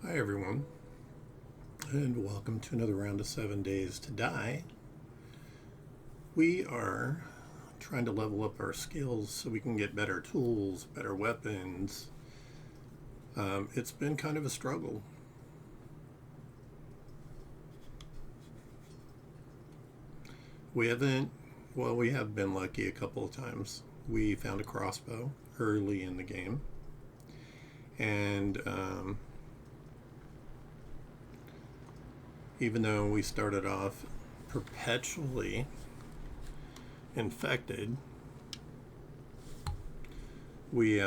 Hi everyone, and welcome to another round of 7 Days to Die. We are trying to level up our skills so we can get better tools, better weapons. It's been kind of a struggle. We have been lucky a couple of times. We found a crossbow early in the game, and even though we started off perpetually infected, we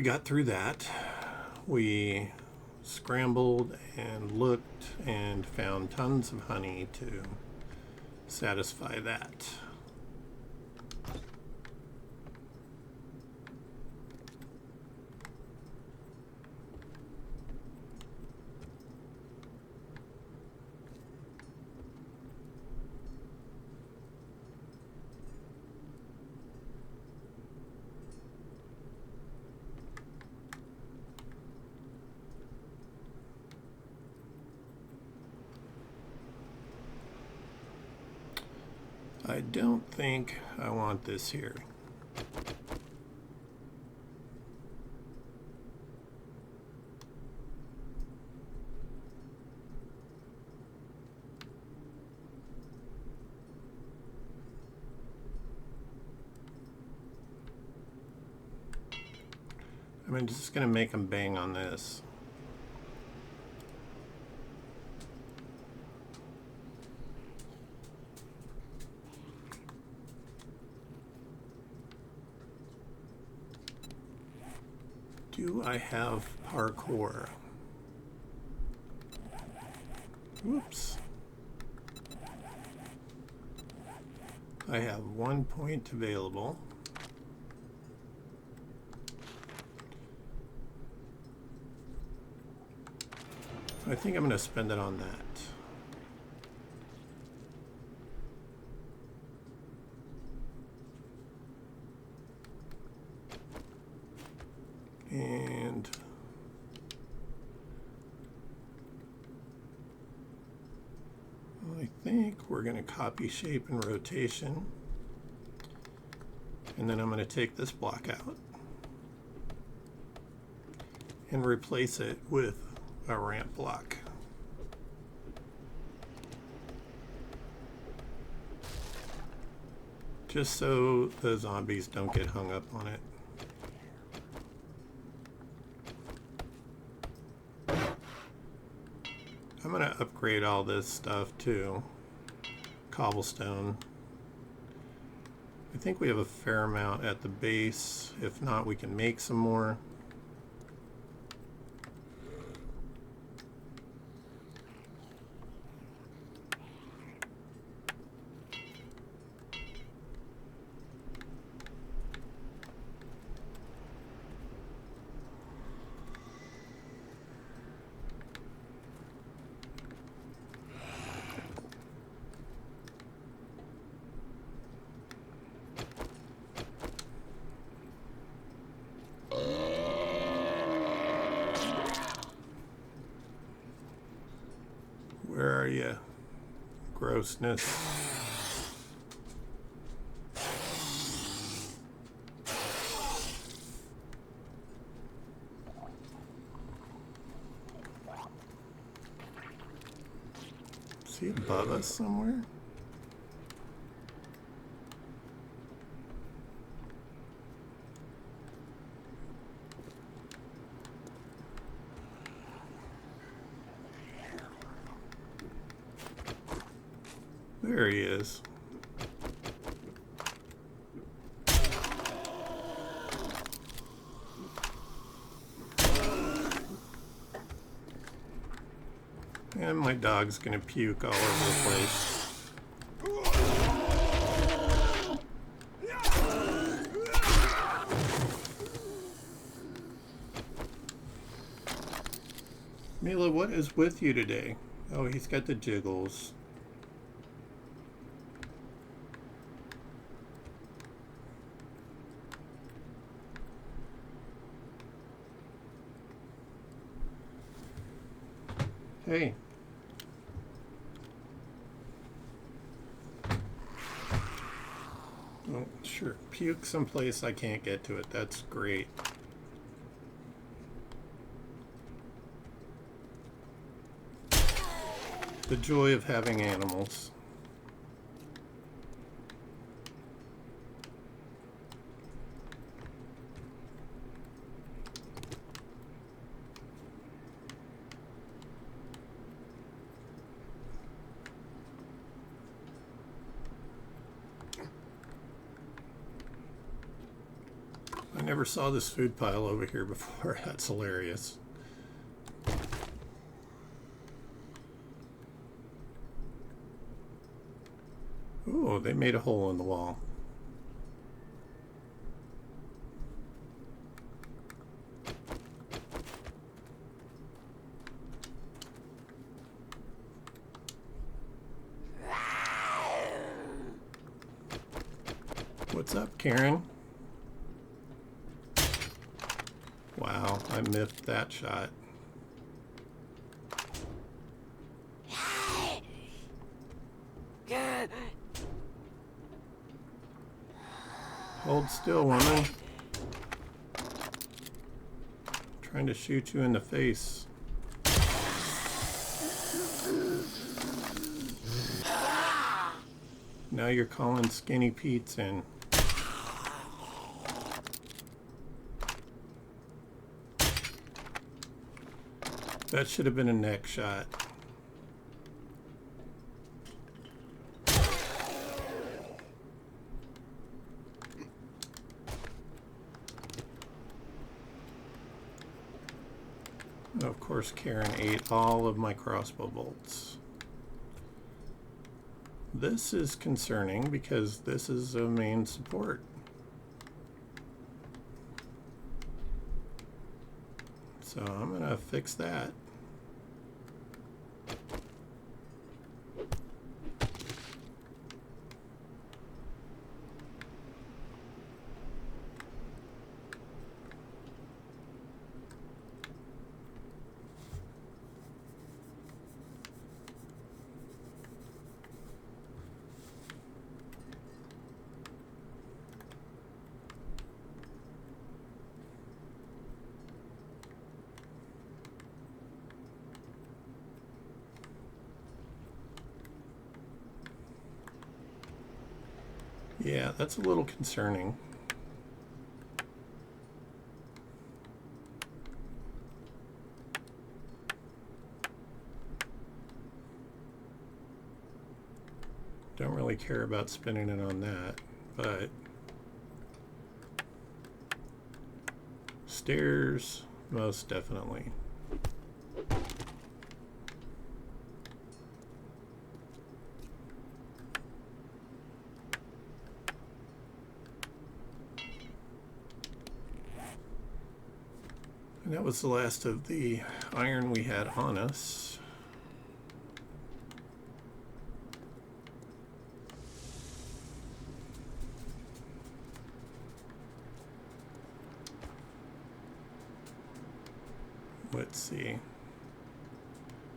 got through that. We scrambled and looked and found tons of honey to satisfy that. I don't think I want this here. I'm just going to make them bang on this. Do I have parkour? Whoops. I have 1 point available. I think I'm going to spend it on that. And I think we're going to copy shape and rotation. And then I'm going to take this block out and replace it with a ramp block. Just so the zombies don't get hung up on it. I'm going to upgrade all this stuff to cobblestone. I think we have a fair amount at the base. If not, we can make some more. Where are you? Grossness. Is he above us somewhere? There he is. And my dog's gonna puke all over the place. Mila, what is with you today? Oh, he's got the jiggles. Hey. Oh, sure. Puke someplace I can't get to it. That's great. The joy of having animals. I never saw this food pile over here before. That's hilarious. Oh, they made a hole in the wall. What's up, Karen? Wow, I missed that shot. Hold still, woman. Trying to shoot you in the face. Now you're calling Skinny Pete's in. That should have been a neck shot. Of course, Karen ate all of my crossbow bolts. This is concerning because this is a main support. So I'm gonna fix that. Yeah, that's a little concerning. Don't really care about spending it on that, but stairs, most definitely. And that was the last of the iron we had on us. Let's see.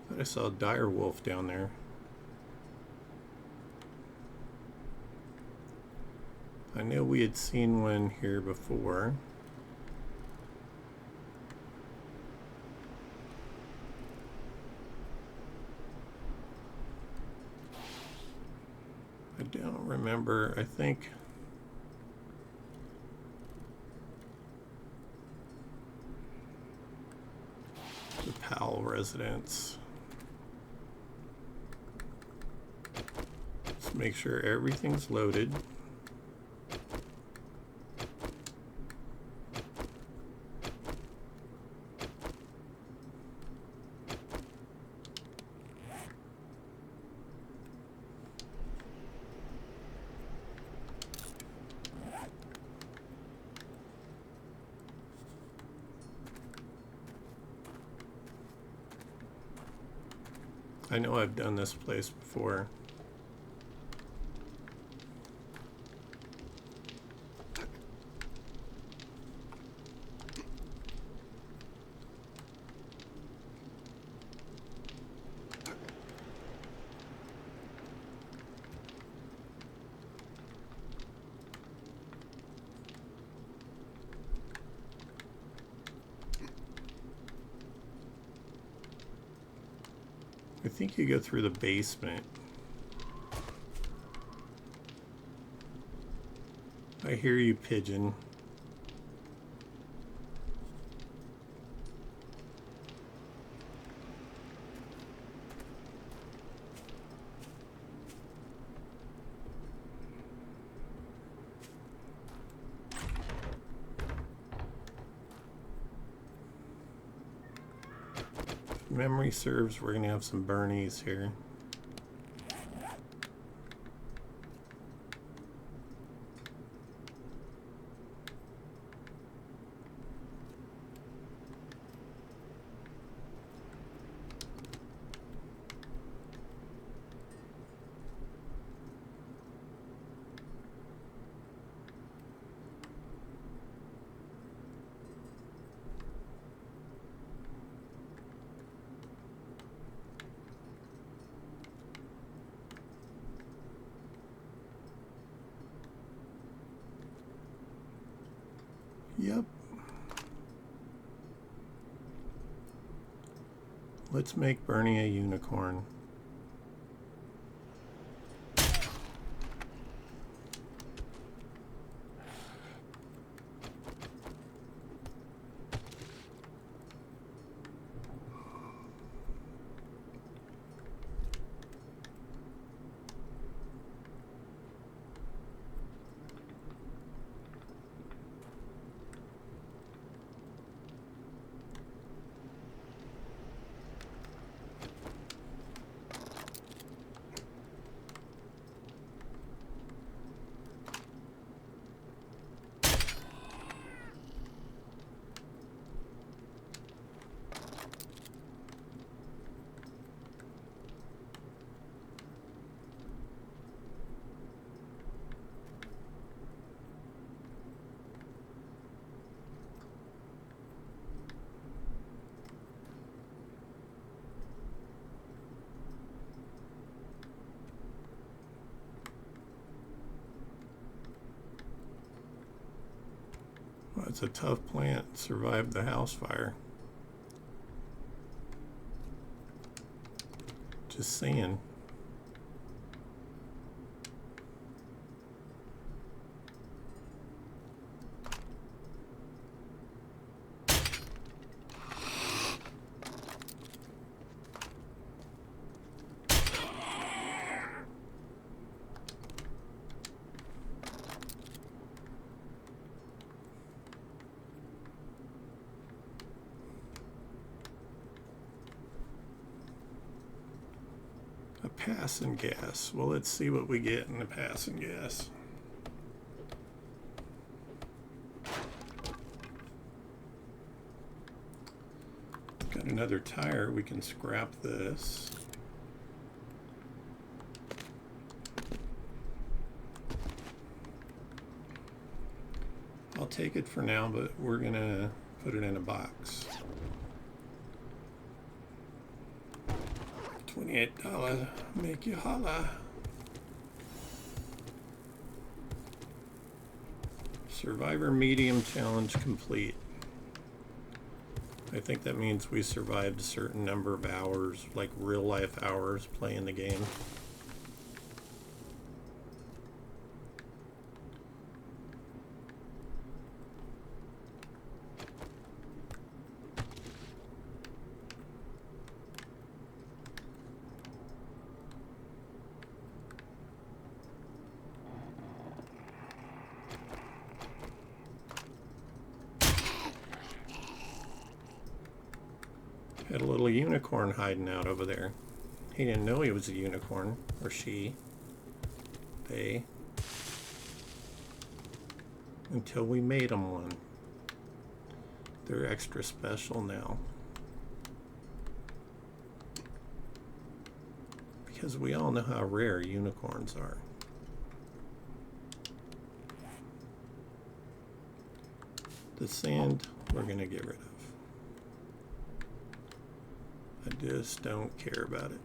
Thought I saw a dire wolf down there. I know we had seen one here before. I don't remember. I think the Powell residence. Let's make sure everything's loaded. I know I've done this place before. I think you go through the basement. I hear you, pigeon. If memory serves, we're gonna have some burnies here. Yep. Let's make Bernie a unicorn. Well, it's a tough plant. Survived the house fire. Just saying. Passing gas. Well, let's see what we get in the passing gas. Got another tire. We can scrap this. I'll take it for now, but we're gonna put it in a box. $28, make you holla. Survivor medium challenge complete. I think that means we survived a certain number of hours, like real life hours, playing the game. Had a little unicorn hiding out over there. He didn't know he was a unicorn, or she, they, until we made him one. They're extra special now. Because we all know how rare unicorns are. The sand, we're going to get rid of. I just don't care about it.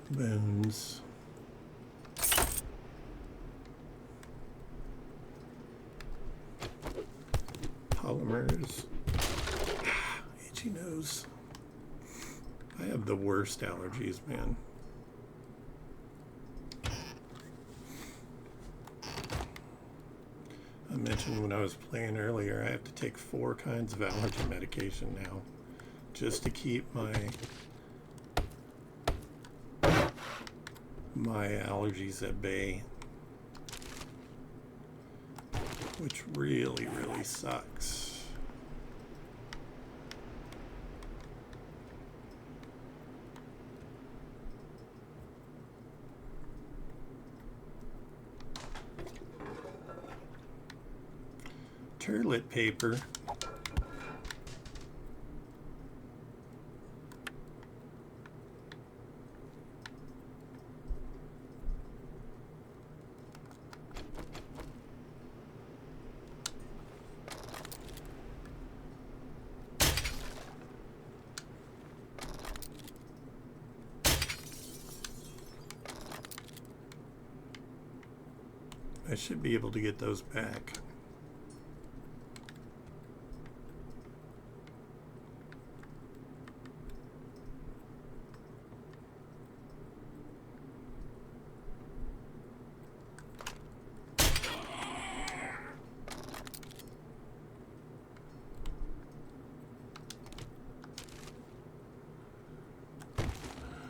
Bones. Polymers. Itchy nose. I have the worst allergies, man. I mentioned when I was playing earlier, I have to take 4 kinds of allergy medication now just to keep my allergies at bay, which really, really sucks. Toilet paper. I should be able to get those back.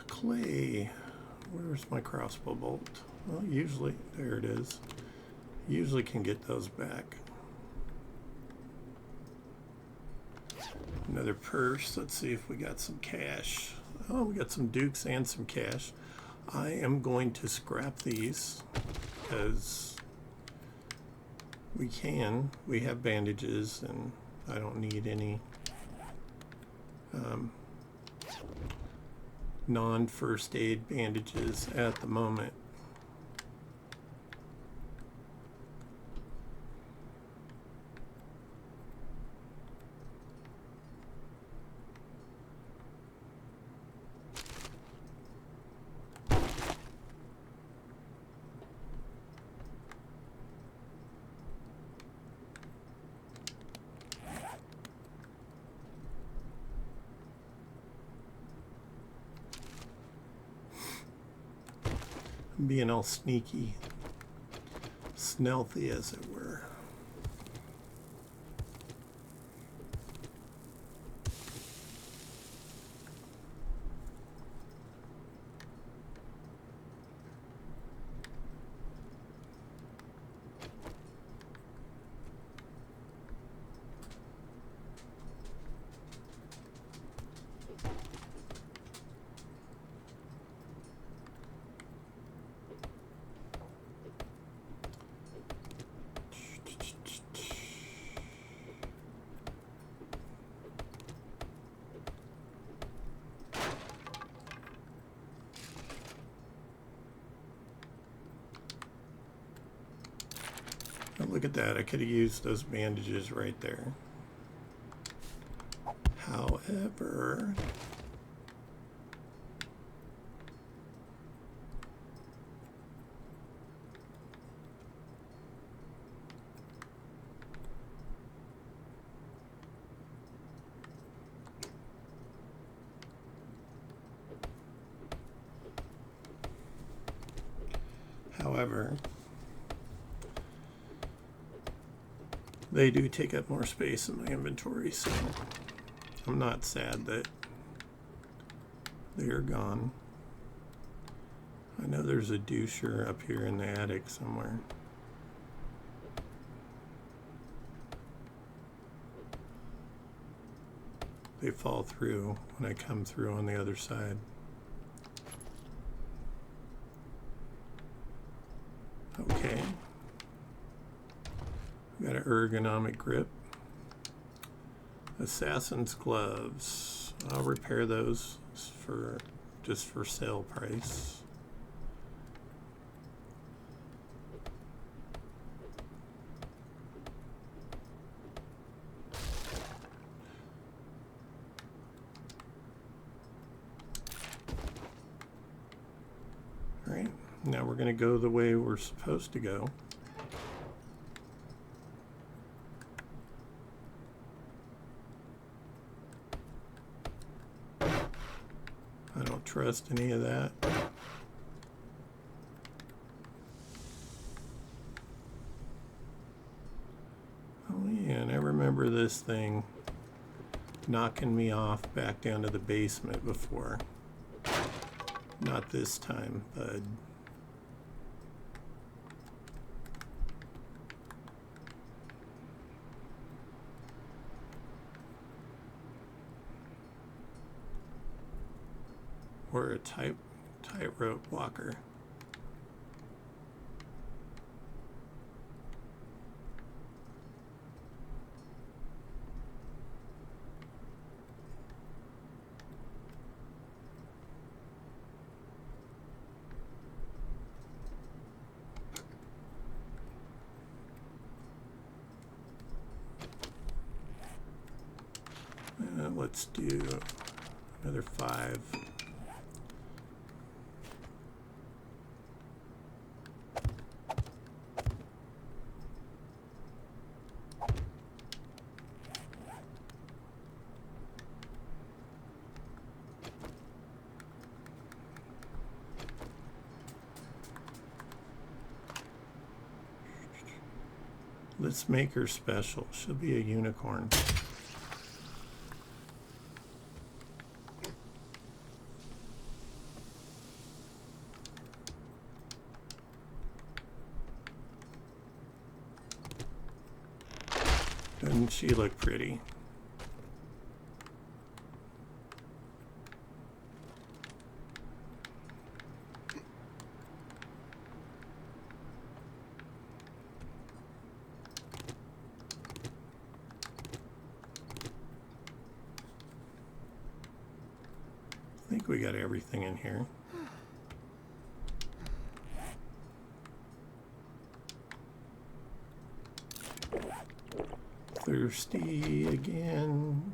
Clay. Where's my crossbow bolt? Well, usually, there it is. Usually can get those back. Another purse. Let's see if we got some cash. Oh, we got some dukes and some cash. I am going to scrap these because we can. We have bandages and I don't need any non-first aid bandages at the moment. Being all sneaky, stealthy as it were. Oh, look at that. I could have used those bandages right there. However, they do take up more space in my inventory, so I'm not sad that they are gone. I know there's a doucher up here in the attic somewhere. They fall through when I come through on the other side. Okay. Got an ergonomic grip. Assassin's gloves. I'll repair those for just for sale price. Alright, now we're going to go the way we're supposed to go. I don't trust any of that. Oh yeah, and I remember this thing knocking me off back down to the basement before. Not this time, bud. Or a tightrope walker. Let's do another 5. Let's make her special. She'll be a unicorn. Doesn't she look pretty? I think we got everything in here. Thirsty again.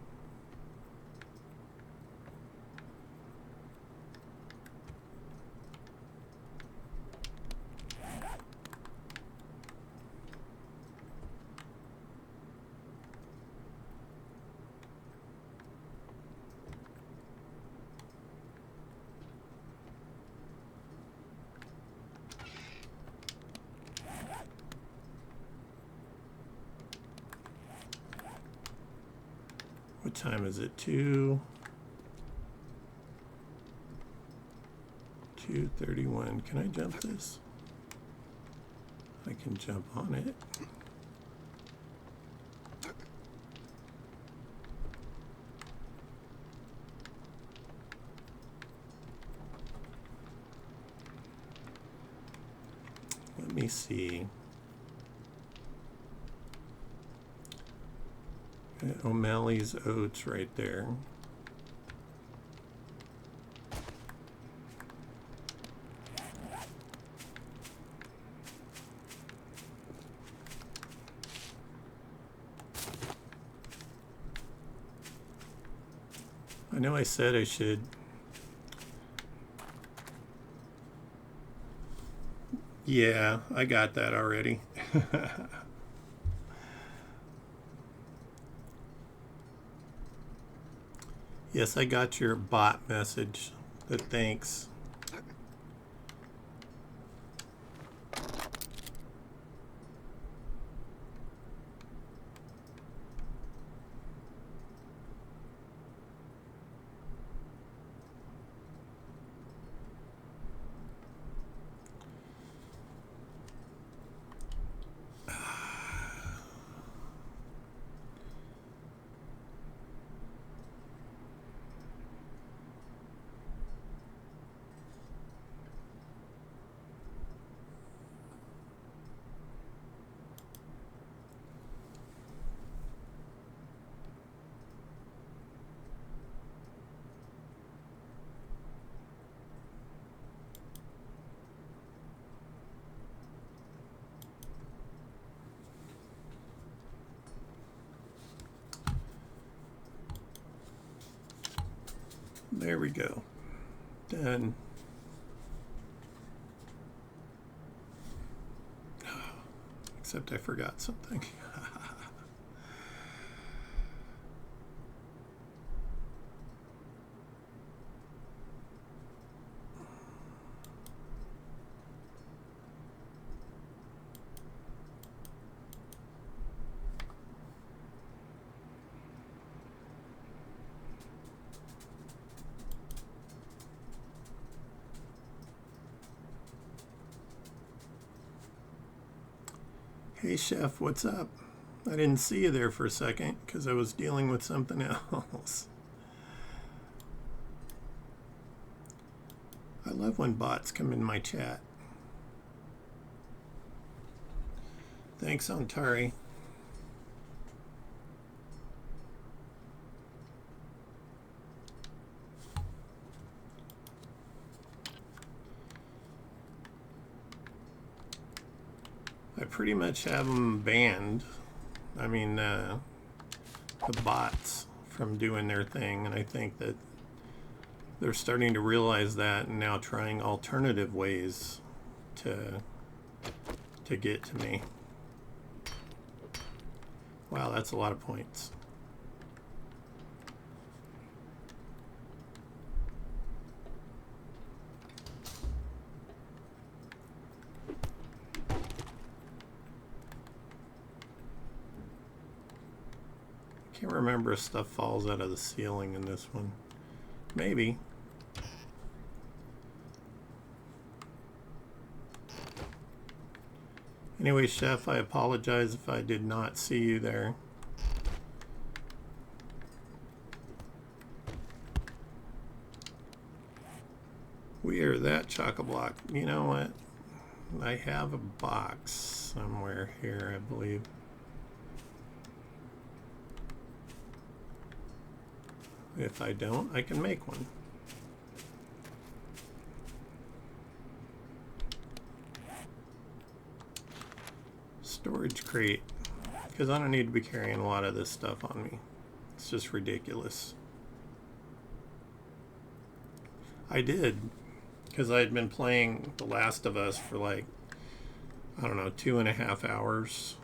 What time is it? 2:31. Can I jump this? I can jump on it. Let me see. O'Malley's Oats right there. I know I said I should. Yeah, I got that already. Yes, I got your bot message, but thanks. There we go. Done. Except I forgot something. Hey Chef, what's up? I didn't see you there for a second because I was dealing with something else. I love when bots come in my chat. Thanks, Ontari. I pretty much have them banned. I mean, the bots from doing their thing, and I think that they're starting to realize that and now trying alternative ways to get to me. Wow, that's a lot of points. Can't remember if stuff falls out of the ceiling in this one. Maybe. Anyway, Chef, I apologize if I did not see you there. Weird, that chock-a-block. You know what? I have a box somewhere here, I believe. If I don't, I can make one. Storage crate, because I don't need to be carrying a lot of this stuff on me. It's just ridiculous. I did, because I had been playing The Last of Us for like, I don't know, 2.5 hours.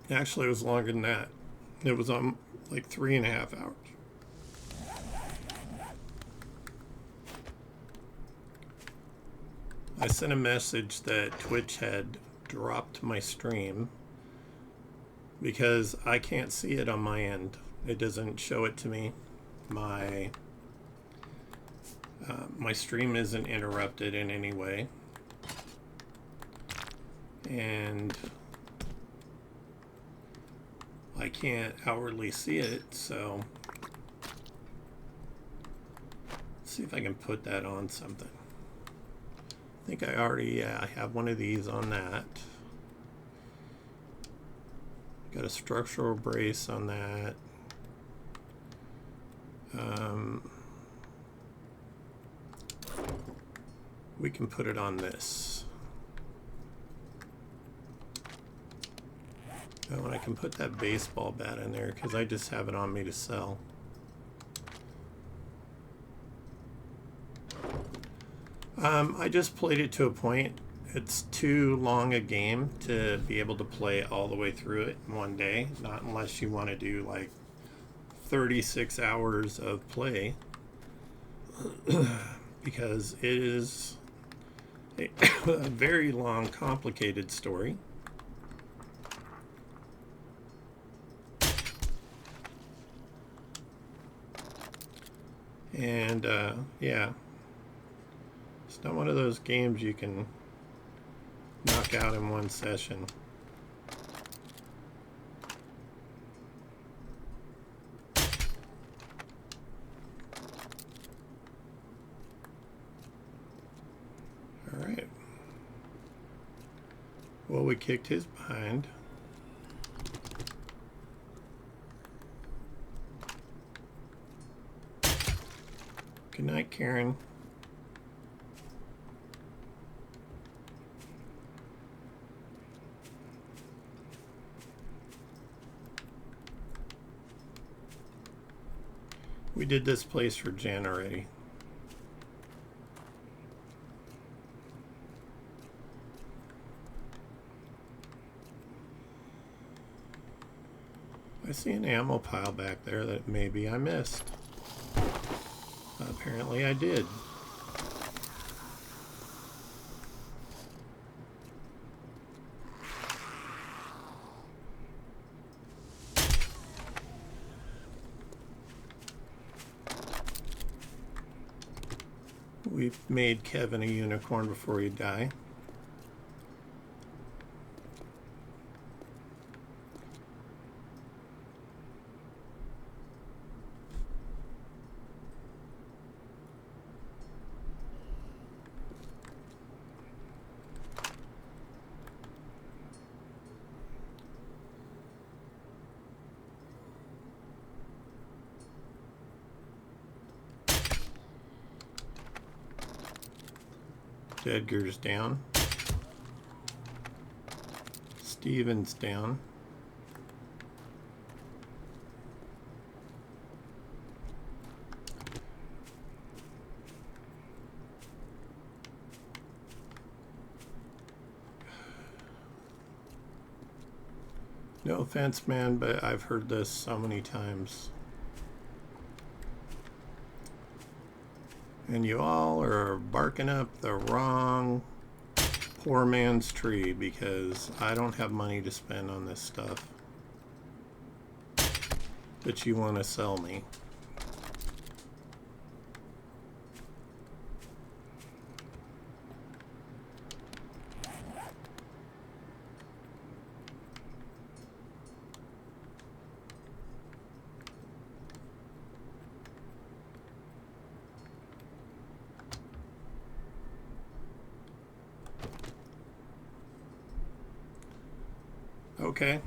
Actually, it was longer than that. It was on like 3.5 hours. I sent a message that Twitch had dropped my stream because I can't see it on my end. It doesn't show it to me. My stream isn't interrupted in any way. And I can't outwardly see it, so let's see if I can put that on something. I think I already I have one of these on that. Got a structural brace on that. We can put it on this. Oh, and I can put that baseball bat in there because I just have it on me to sell. I just played it to a point. It's too long a game to be able to play all the way through it in one day. Not unless you want to do like 36 hours of play. Because it is a very long, complicated story. And yeah, it's not one of those games you can knock out in one session. All right. Well, we kicked his behind. Good night, Karen. We did this place for Jen already. I see an ammo pile back there that maybe I missed. Apparently I did. We've made Kevin a unicorn before you die. Edgar's down. Steven's down. No offense, man, but I've heard this so many times. And you all are barking up the wrong poor man's tree because I don't have money to spend on this stuff. But you want to sell me. Okay.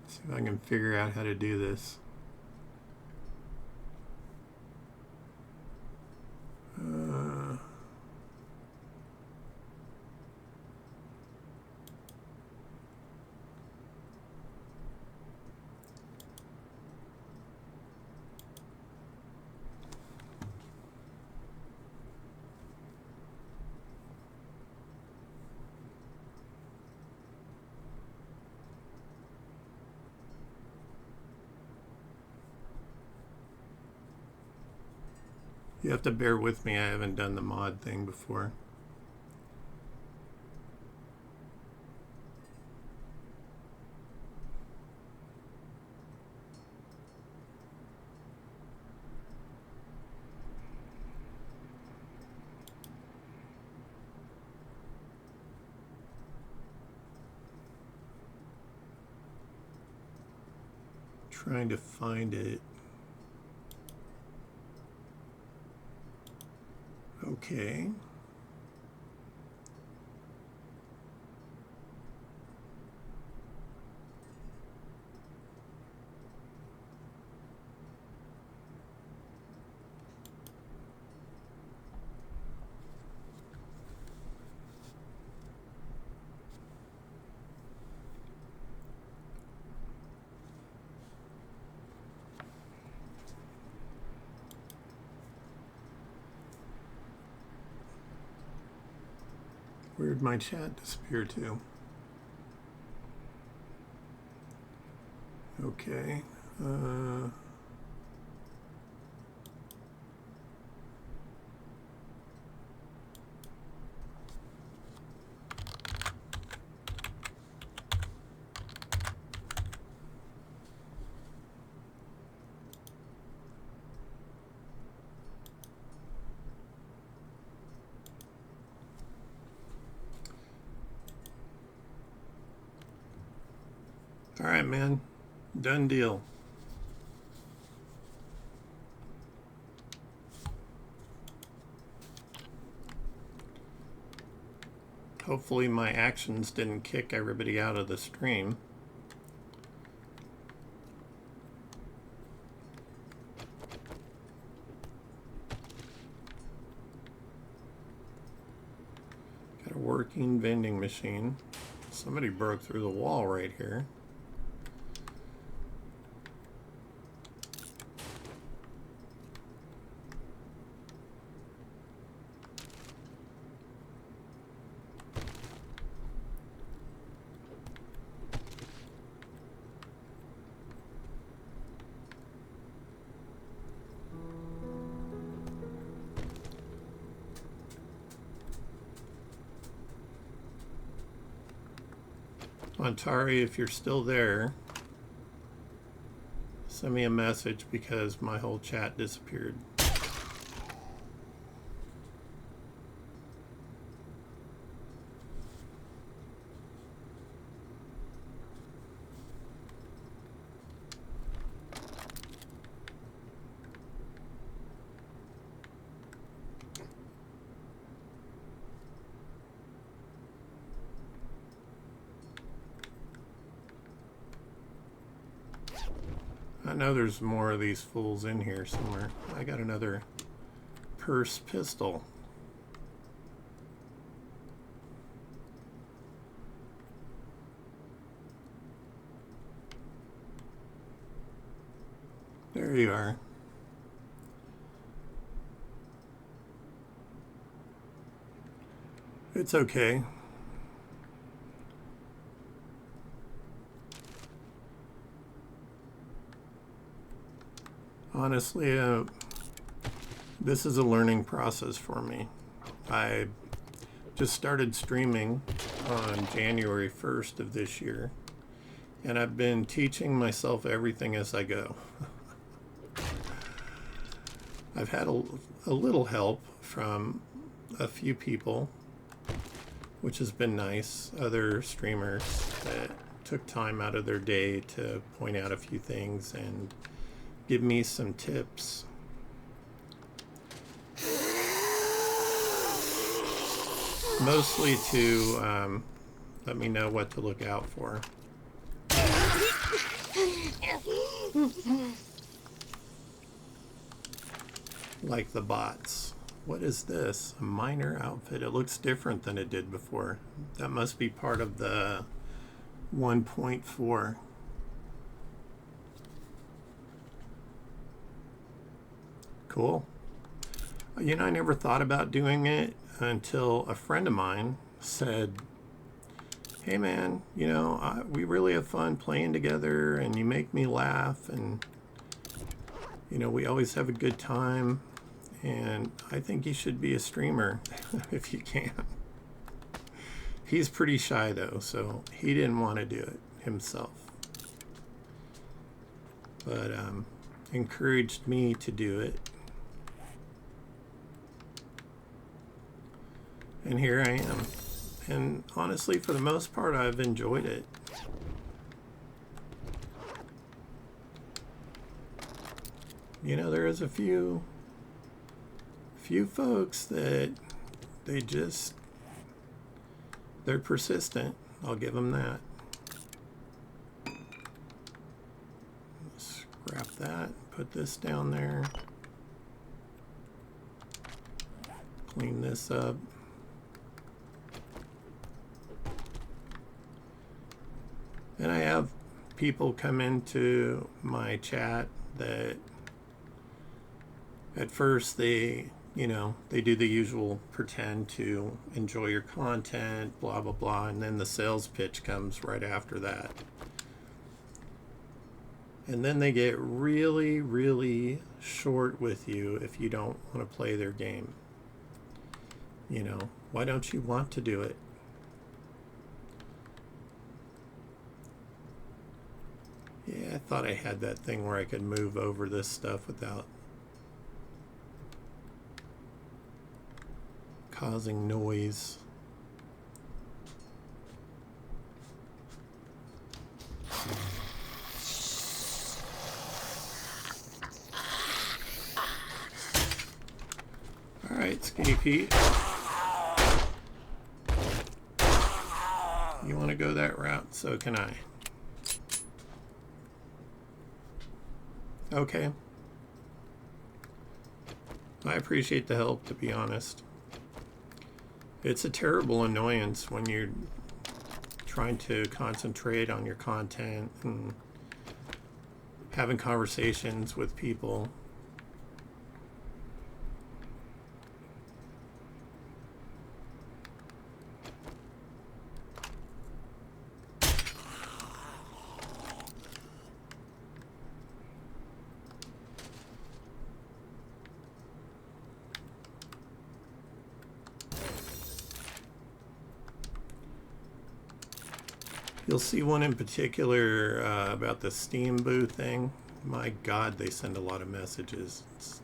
See if I can figure out how to do this. You have to bear with me, I haven't done the mod thing before. Trying to find it. Okay. Where'd my chat disappear to? Okay. All right, man. Done deal. Hopefully my actions didn't kick everybody out of the stream. working vending machine. Somebody broke through the wall right here. Antari, if you're still there, send me a message because my whole chat disappeared. I know there's more of these fools in here somewhere. I got another purse pistol. There you are. It's okay. Honestly, this is a learning process for me. I just started streaming on January 1st of this year, and I've been teaching myself everything as I go. I've had a little help from a few people, which has been nice. Other streamers that took time out of their day to point out a few things and give me some tips. Mostly to let me know what to look out for. Like the bots. What is this? A miner outfit. It looks different than it did before. That must be part of the 1.4. Cool. You know, I never thought about doing it until a friend of mine said, hey man, you know, we really have fun playing together and you make me laugh and, you know, we always have a good time and I think you should be a streamer if you can. He's pretty shy though, so he didn't want to do it himself. But encouraged me to do it. And here I am. And honestly, for the most part, I've enjoyed it. You know, there is a few folks that they're persistent. I'll give them that. Scrap that, put this down there. Clean this up. And I have people come into my chat that at first they do the usual pretend to enjoy your content, blah, blah, blah, and then the sales pitch comes right after that. And then they get really, really short with you if you don't want to play their game. You know, why don't you want to do it? Yeah, I thought I had that thing where I could move over this stuff without causing noise. All right, Skinny Pete. You want to go that route? So can I. Okay. I appreciate the help, to be honest. It's a terrible annoyance when you're trying to concentrate on your content and having conversations with people. You'll see one in particular about the Steam booth thing. My God, they send a lot of messages. It's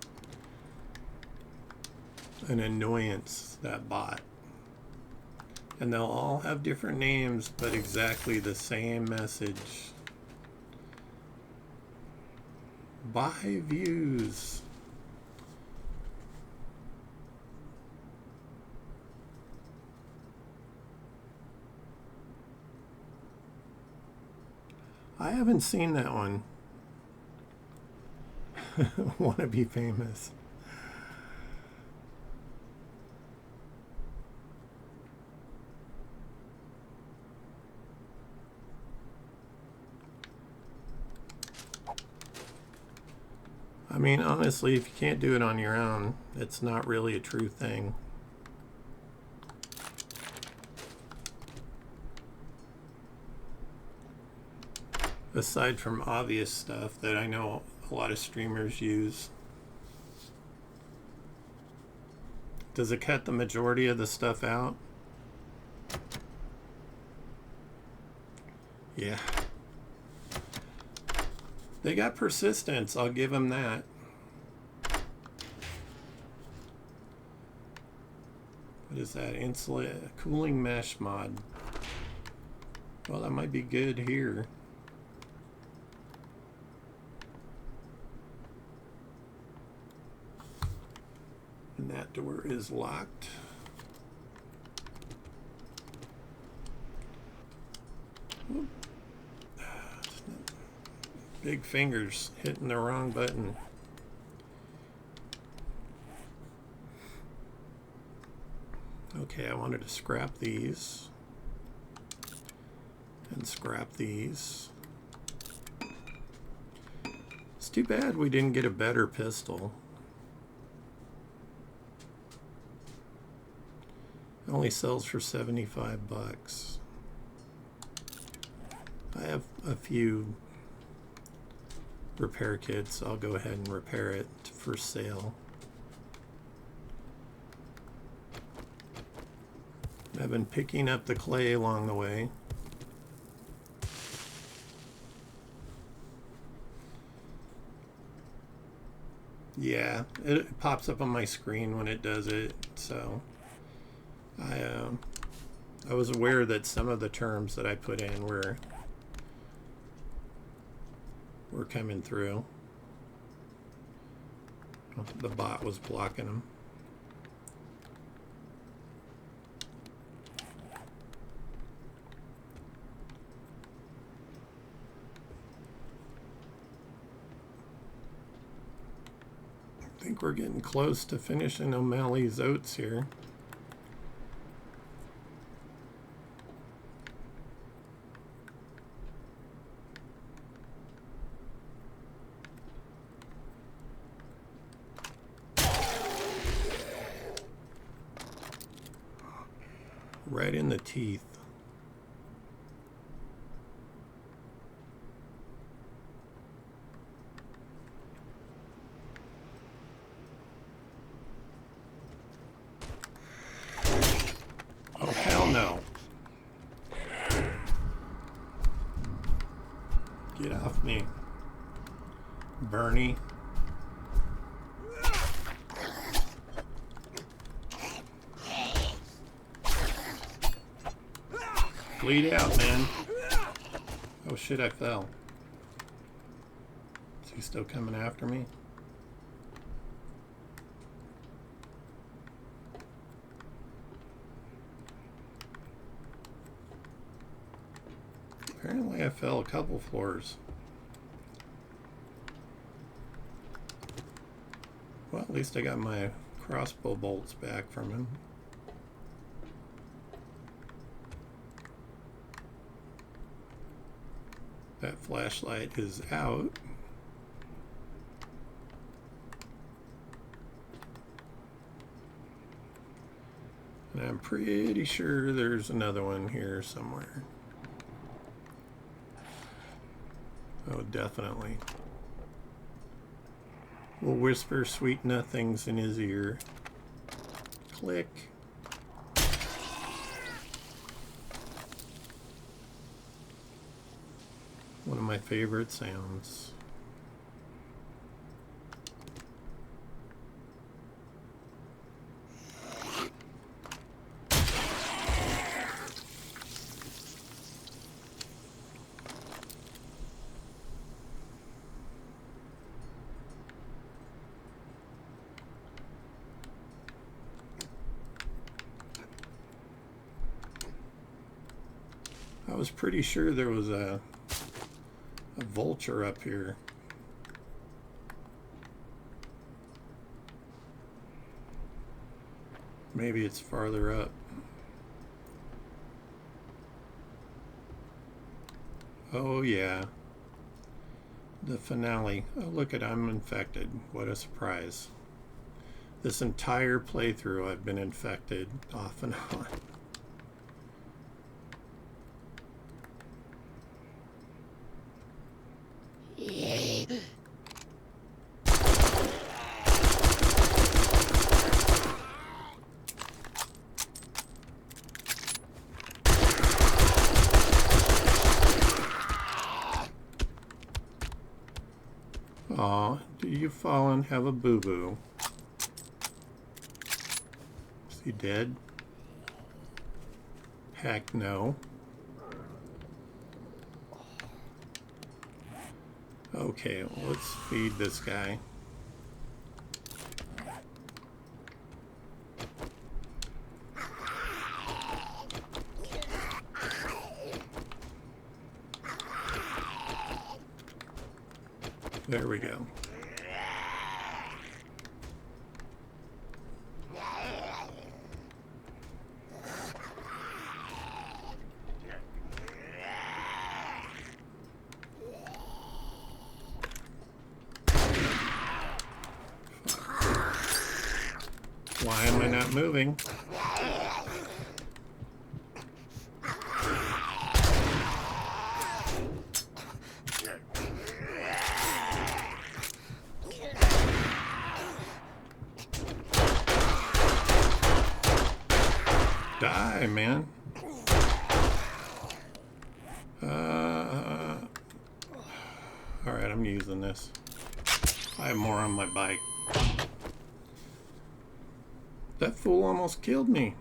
an annoyance, that bot. And they'll all have different names, but exactly the same message. Buy views. I haven't seen that one. Want to be famous. I mean, honestly, if you can't do it on your own, it's not really a true thing. Aside from obvious stuff that I know a lot of streamers use. Does it cut the majority of the stuff out? Yeah. They got persistence, I'll give them that. What is that? Insulate cooling mesh mod. Well, that might be good here. And that door is locked. Whoop. Big fingers hitting the wrong button. Okay, I wanted to scrap these. And scrap these. It's too bad we didn't get a better pistol. It only sells for 75 bucks. I have a few repair kits. I'll go ahead and repair it for sale. I've been picking up the clay along the way. Yeah, it pops up on my screen when it does it, so I was aware that some of the terms that I put in were coming through. The bot was blocking them. I think we're getting close to finishing O'Malley's Oats here. Right in the teeth. Oh, hell no. Get off me, Bernie. Bleed out, man. Oh shit, I fell. Is he still coming after me? Apparently I fell a couple floors. Well, at least I got my crossbow bolts back from him. That flashlight is out. And I'm pretty sure there's another one here somewhere. Oh, definitely. We'll whisper sweet nothings in his ear. Click. One of my favorite sounds. I was pretty sure there was a vulture up here. Maybe it's farther up. Oh yeah. The finale. Oh look it, I'm infected. What a surprise. This entire playthrough I've been infected off and on. Aw, do you fall and have a boo-boo? Is he dead? Heck no. Okay, well, let's feed this guy. There we go. Why am I not moving? Die, man. Alright, I'm using this. I have more on my bike. That fool almost killed me.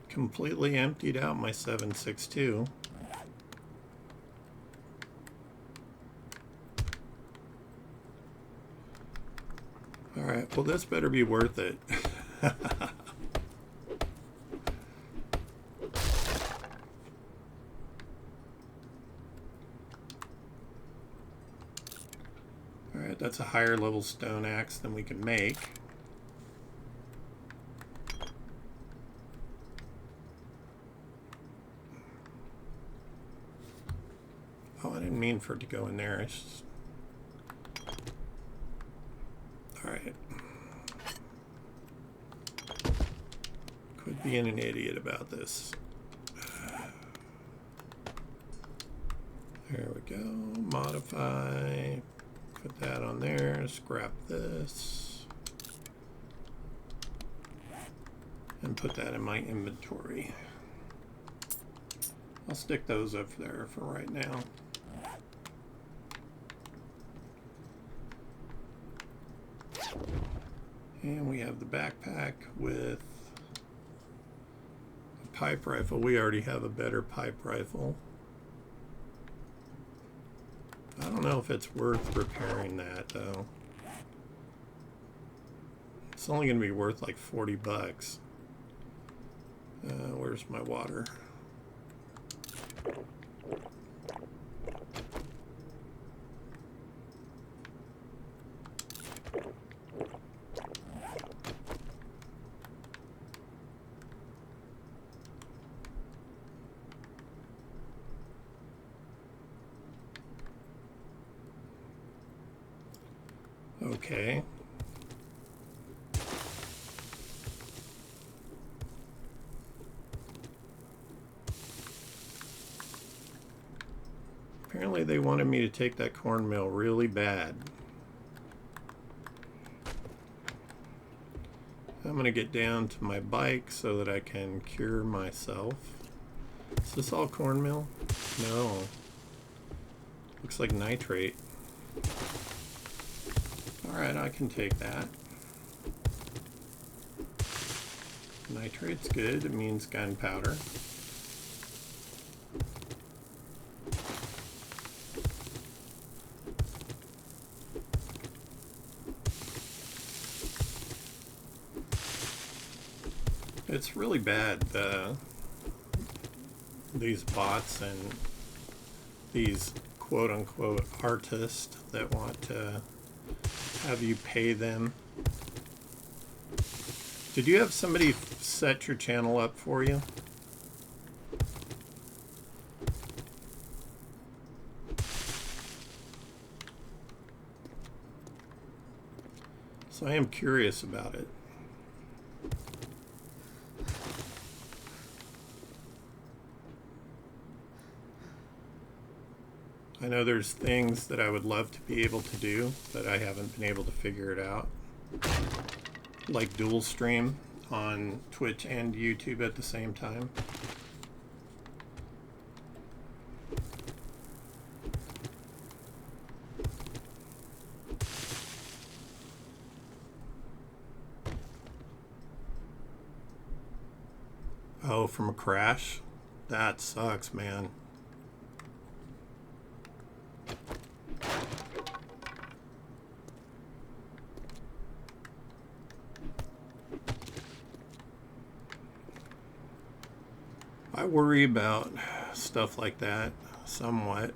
Completely emptied out my 7.62. Alright, well this better be worth it. Alright, that's a higher level stone axe than we can make. Oh, I didn't mean for it to go in there. It's just... Alright. Quit being an idiot about this. There we go. Modify. Put that on there. Scrap this. And put that in my inventory. I'll stick those up there for right now. And we have the backpack with a pipe rifle. We already have a better pipe rifle. I don't know if it's worth repairing that though. It's only going to be worth like 40 bucks. Where's my water? Okay. Apparently they wanted me to take that cornmeal really bad. I'm going to get down to my bike so that I can cure myself. Is this all cornmeal? No. Looks like nitrate. Alright, I can take that. Nitrate's good. It means gunpowder. It's really bad, these bots and these quote-unquote artists that want to have you pay them. Did you have somebody set your channel up for you? So I am curious about it. I know there's things that I would love to be able to do, but I haven't been able to figure it out. Like dual stream on Twitch and YouTube at the same time. Oh, from a crash? That sucks, man. I worry about stuff like that somewhat,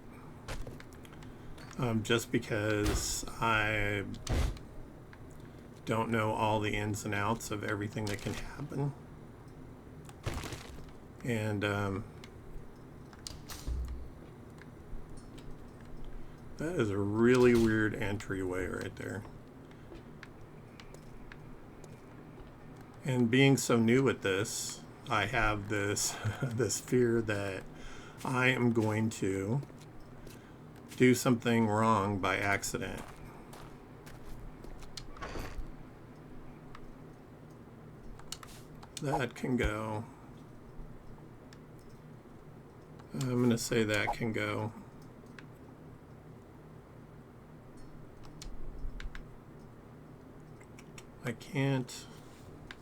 just because I don't know all the ins and outs of everything that can happen. And that is a really weird entryway right there. And being so new at this, I have this this fear that I am going to do something wrong by accident. That can go. I'm going to say that can go. I can't.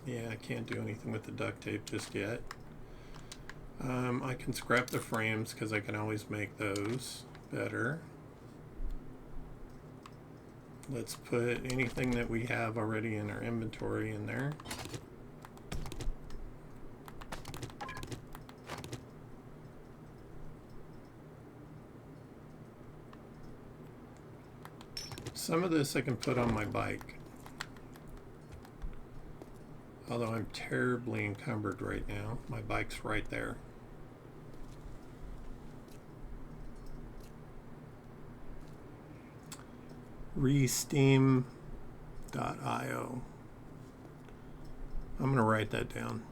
Yeah, I can't do anything with the duct tape just yet. I can scrap the frames because I can always make those better. Let's put anything that we have already in our inventory in there. Some of this I can put on my bike. Although I'm terribly encumbered right now. My bike's right there. Resteam.io. I'm going to write that down.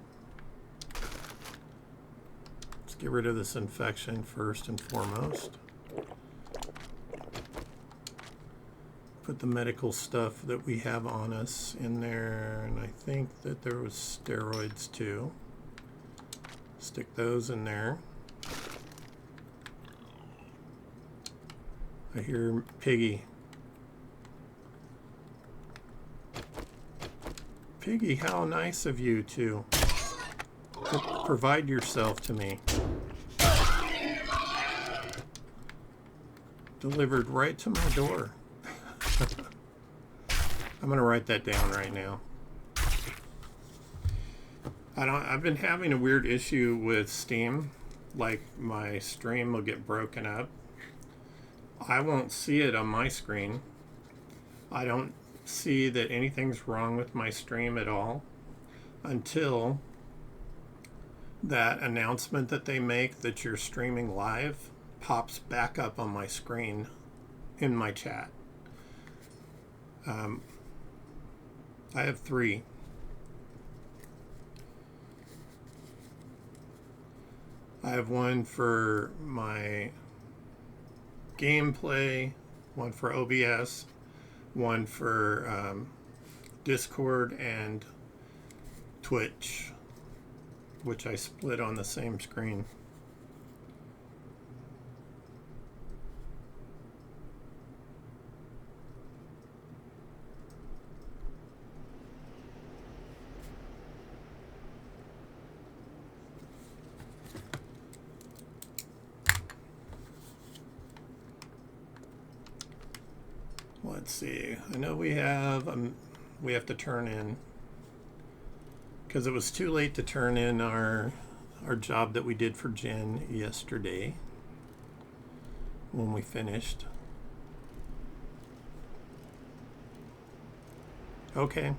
Let's get rid of this infection first and foremost. Put the medical stuff that we have on us in there, and I think that there was steroids too. Stick those in there. I hear Piggy. Piggy, how nice of you to provide yourself to me. Delivered right to my door. I'm going to write that down right now. I've been having a weird issue with Steam. Like, my stream will get broken up. I won't see it on my screen. I don't see that anything's wrong with my stream at all until that announcement that they make that you're streaming live pops back up on my screen in my chat. I have 3. I have one for my gameplay, one for OBS, one for Discord and Twitch, which I split on the same screen. Let's see. I know we have to turn in, because it was too late to turn in our job that we did for Jen yesterday when we finished. Okay.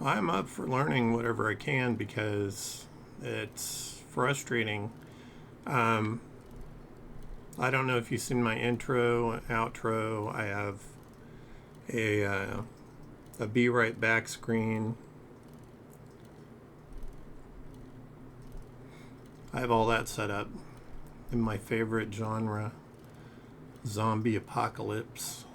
I'm up for learning whatever I can because it's frustrating. I don't know if you've seen my intro, outro. I have a be right back screen. I have all that set up in my favorite genre, zombie apocalypse.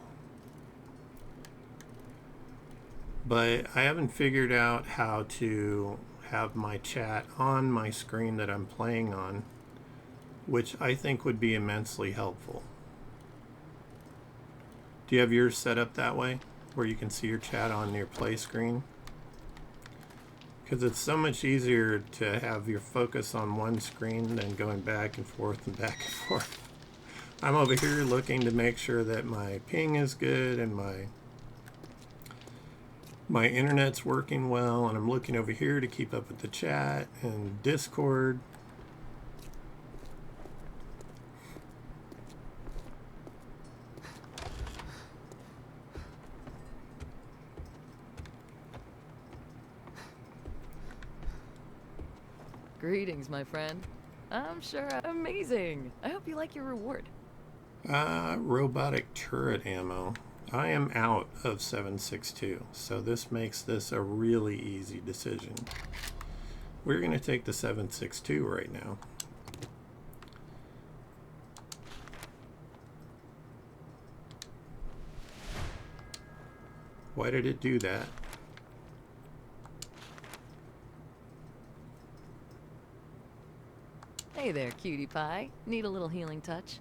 But I haven't figured out how to have my chat on my screen that I'm playing on, which I think would be immensely helpful. Do you have yours set up that way, where you can see your chat on your play screen? Because it's so much easier to have your focus on one screen than going back and forth and back and forth. I'm over here looking to make sure that my ping is good and my internet's working well, and I'm looking over here to keep up with the chat and Discord. Greetings, my friend. I'm sure amazing. I hope you like your reward. Robotic turret ammo. I am out of 7.62, so this makes this a really easy decision. We're going to take the 7.62 right now. Why did it do that? Hey there, cutie pie. Need a little healing touch?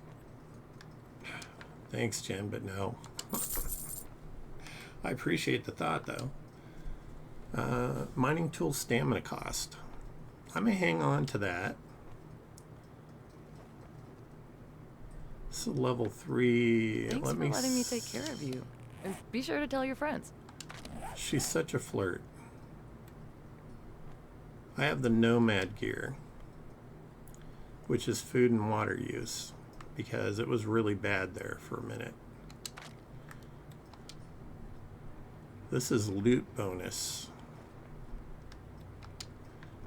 Thanks, Jen, but no. I appreciate the thought, though. Mining tool stamina cost. I may hang on to that. This is level 3. Thanks for letting me take care of you. And be sure to tell your friends. She's such a flirt. I have the nomad gear, which is food and water use, because it was really bad there for a minute. This is loot bonus.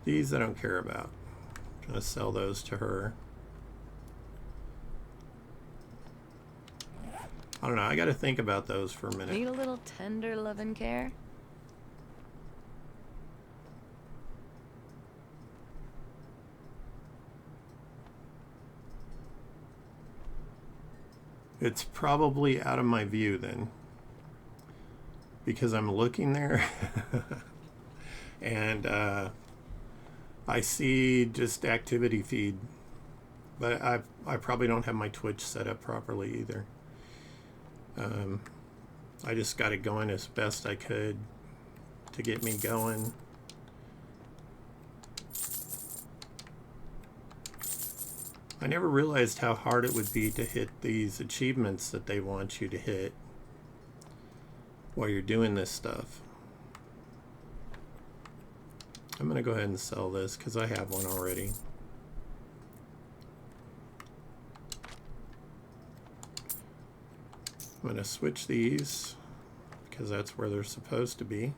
These I don't care about. I'm going to sell those to her. I don't know, I got to think about those for a minute. Need a little tender love and care? It's probably out of my view then, because I'm looking there and I see just activity feed, but I probably don't have my Twitch set up properly either. I just got it going as best I could to get me going. I never realized how hard it would be to hit these achievements that they want you to hit while you're doing this stuff. I'm going to go ahead and sell this because I have one already. I'm going to switch these because that's where they're supposed to be.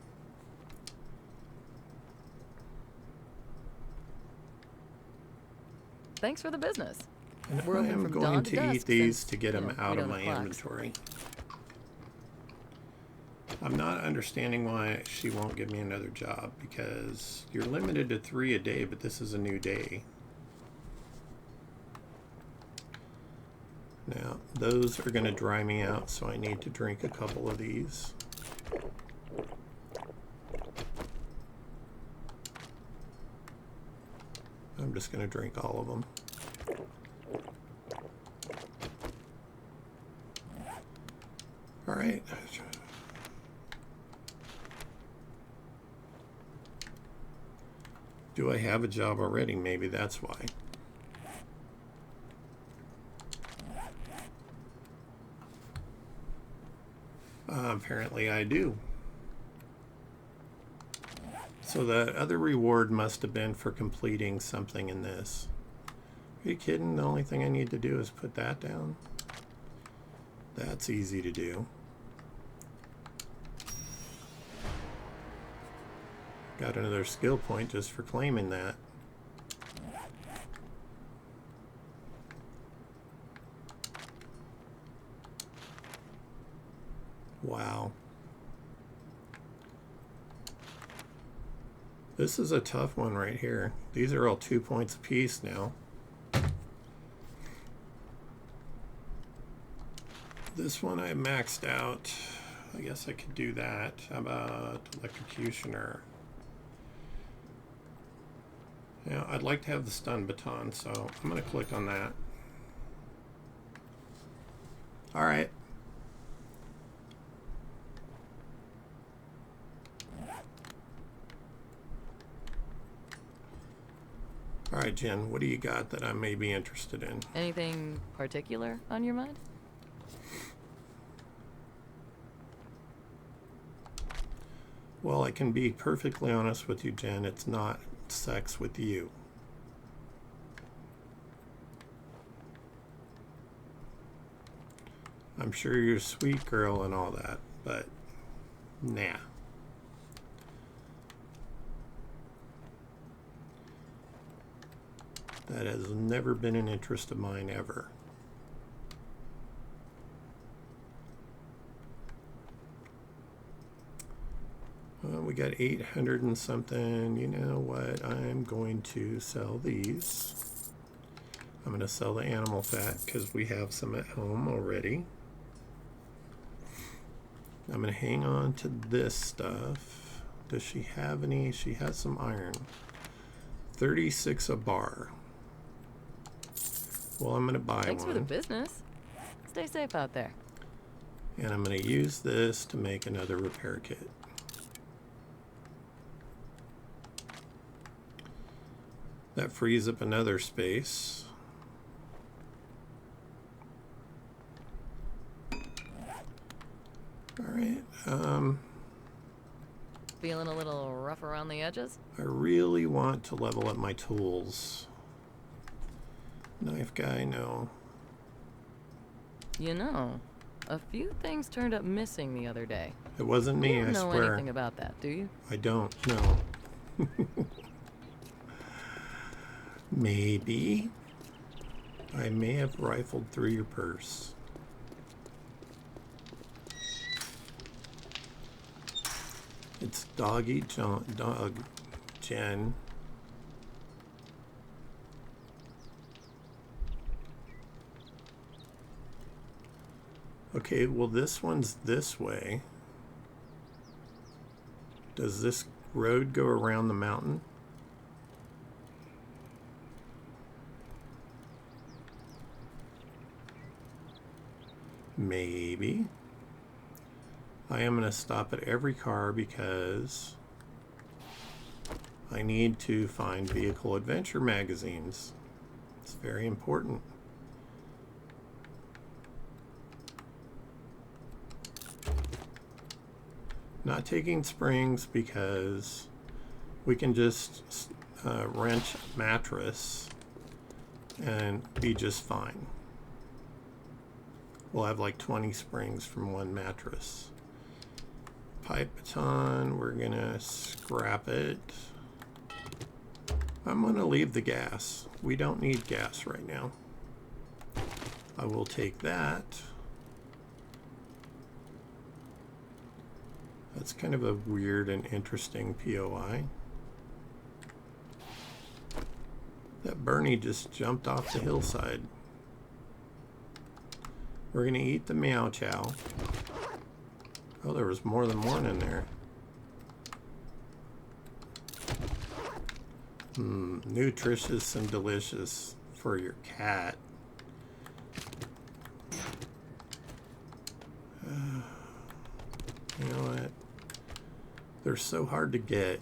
Thanks for the business. And We're I open am from going dawn to dusk eat these since, to get them we out of don't my have clocks. inventory. I'm not understanding why she won't give me another job, because you're limited to 3 a day, but this is a new day. Now, those are going to dry me out, so I need to drink a couple of these. I'm just going to drink all of them. All right. Do I have a job already? Maybe that's why. Apparently I do. So the other reward must have been for completing something in this. Are you kidding? The only thing I need to do is put that down. That's easy to do. Got another skill point just for claiming that. Wow. This is a tough one right here. These are all 2 points apiece now. This one I maxed out. I guess I could do that. How about electrocutioner? Yeah, I'd like to have the stun baton, so I'm going to click on that. All right. All right, Jen, what do you got that I may be interested in? Anything particular on your mind? Well, I can be perfectly honest with you, Jen. It's not sex with you. I'm sure you're a sweet girl and all that, but nah. That has never been an interest of mine ever. We got 800 and something. You know what? I'm going to sell these. I'm going to sell the animal fat because we have some at home already. I'm going to hang on to this stuff. Does she have any? She has some iron. 36 a bar. Well, I'm going to buy one. Thanks for the business. Stay safe out there. And I'm going to use this to make another repair kit. That frees up another space. All right. Feeling a little rough around the edges? I really want to level up my tools. Knife guy, no. You know, a few things turned up missing the other day. It wasn't me, You don't I know swear. anything about that, do you? I don't know. Maybe. I may have rifled through your purse. It's Doggy John, Dog Jen. Okay, well this one's this way. Does this road go around the mountain? Maybe. I am going to stop at every car because I need to find vehicle adventure magazines. It's very important. Not taking springs because we can just wrench a mattress and be just fine. We'll have like 20 springs from one mattress. Pipe baton, we're gonna scrap it. I'm gonna leave the gas. We don't need gas right now. I will take that. That's kind of a weird and interesting POI. That Bernie just jumped off the hillside. We're going to eat the Meow Chow. Oh, there was more than one in there. Nutritious and delicious for your cat. You know what? They're so hard to get.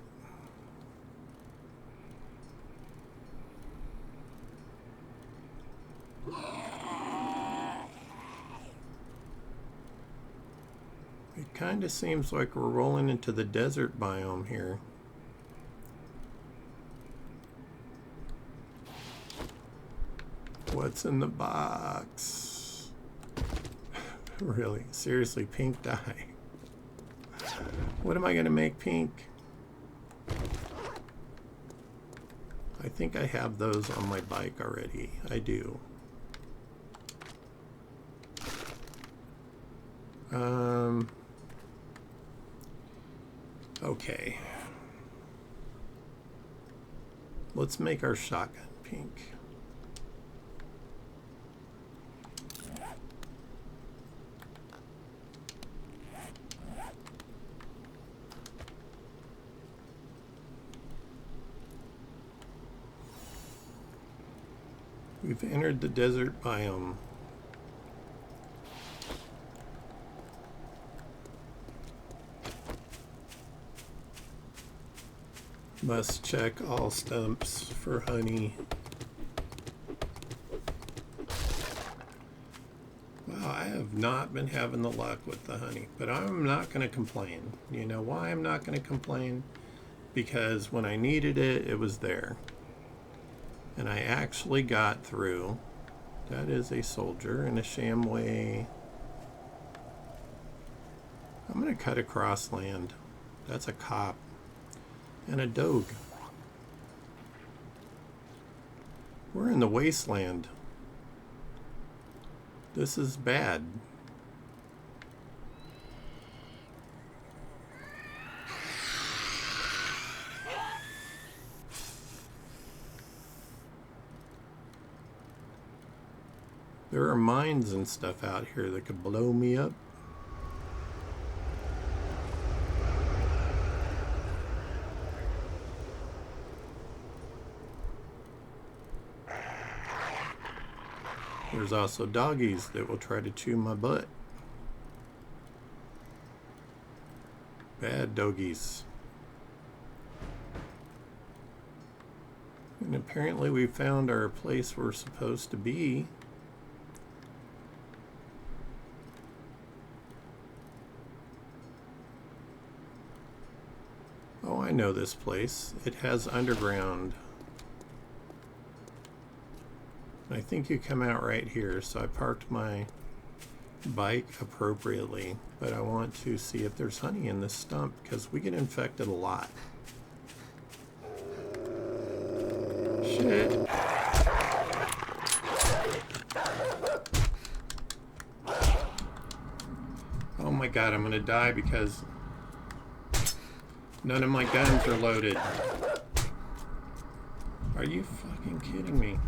It kind of seems like we're rolling into the desert biome here. What's in the box? Really? Seriously, pink dye. What am I going to make pink? I think I have those on my bike already. I do. Okay. Let's make our shotgun pink. We've entered the desert biome. Must check all stumps for honey. Wow, I have not been having the luck with the honey, but I'm not going to complain. You know why I'm not going to complain? Because when I needed it, it was there. And I actually got through. That is a soldier in a shamway. I'm going to cut across land. That's a cop. And a dog. We're in the wasteland. This is bad. There are mines and stuff out here that could blow me up. There's also doggies that will try to chew my butt. Bad doggies. And apparently we found our place we're supposed to be. Oh, I know this place. It has underground. I think you come out right here, so I parked my bike appropriately, but I want to see if there's honey in this stump because we get infected a lot. Shit. Oh my god, I'm gonna die because none of my guns are loaded. Are you fucking kidding me?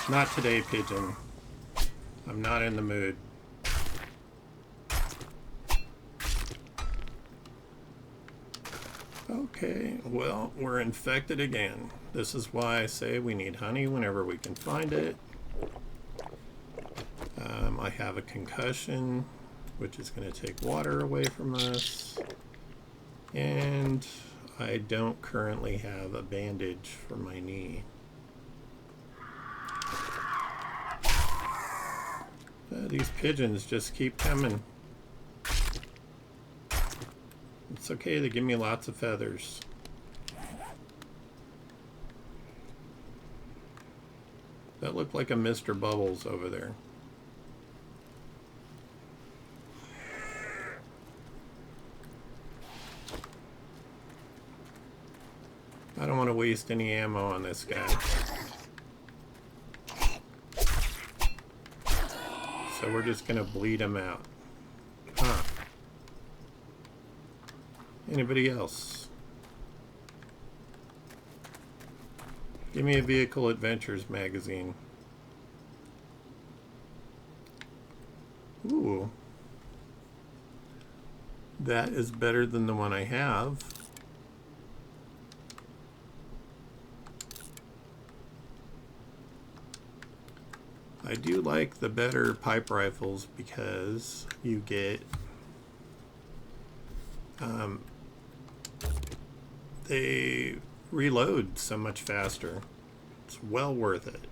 Not today, pigeon. I'm not in the mood. Okay, well, we're infected again. This is why I say we need honey whenever we can find it. I have a concussion, which is going to take water away from us. And I don't currently have a bandage for my knee. These pigeons just keep coming. It's okay, they give me lots of feathers. That looked like a Mr. Bubbles over there. want to waste any ammo on this guy. So we're just going to bleed him out. Huh. Anybody else? Give me a Vehicle Adventures magazine. Ooh. That is better than the one I have. I do like the better pipe rifles because you get they reload so much faster. It's well worth it.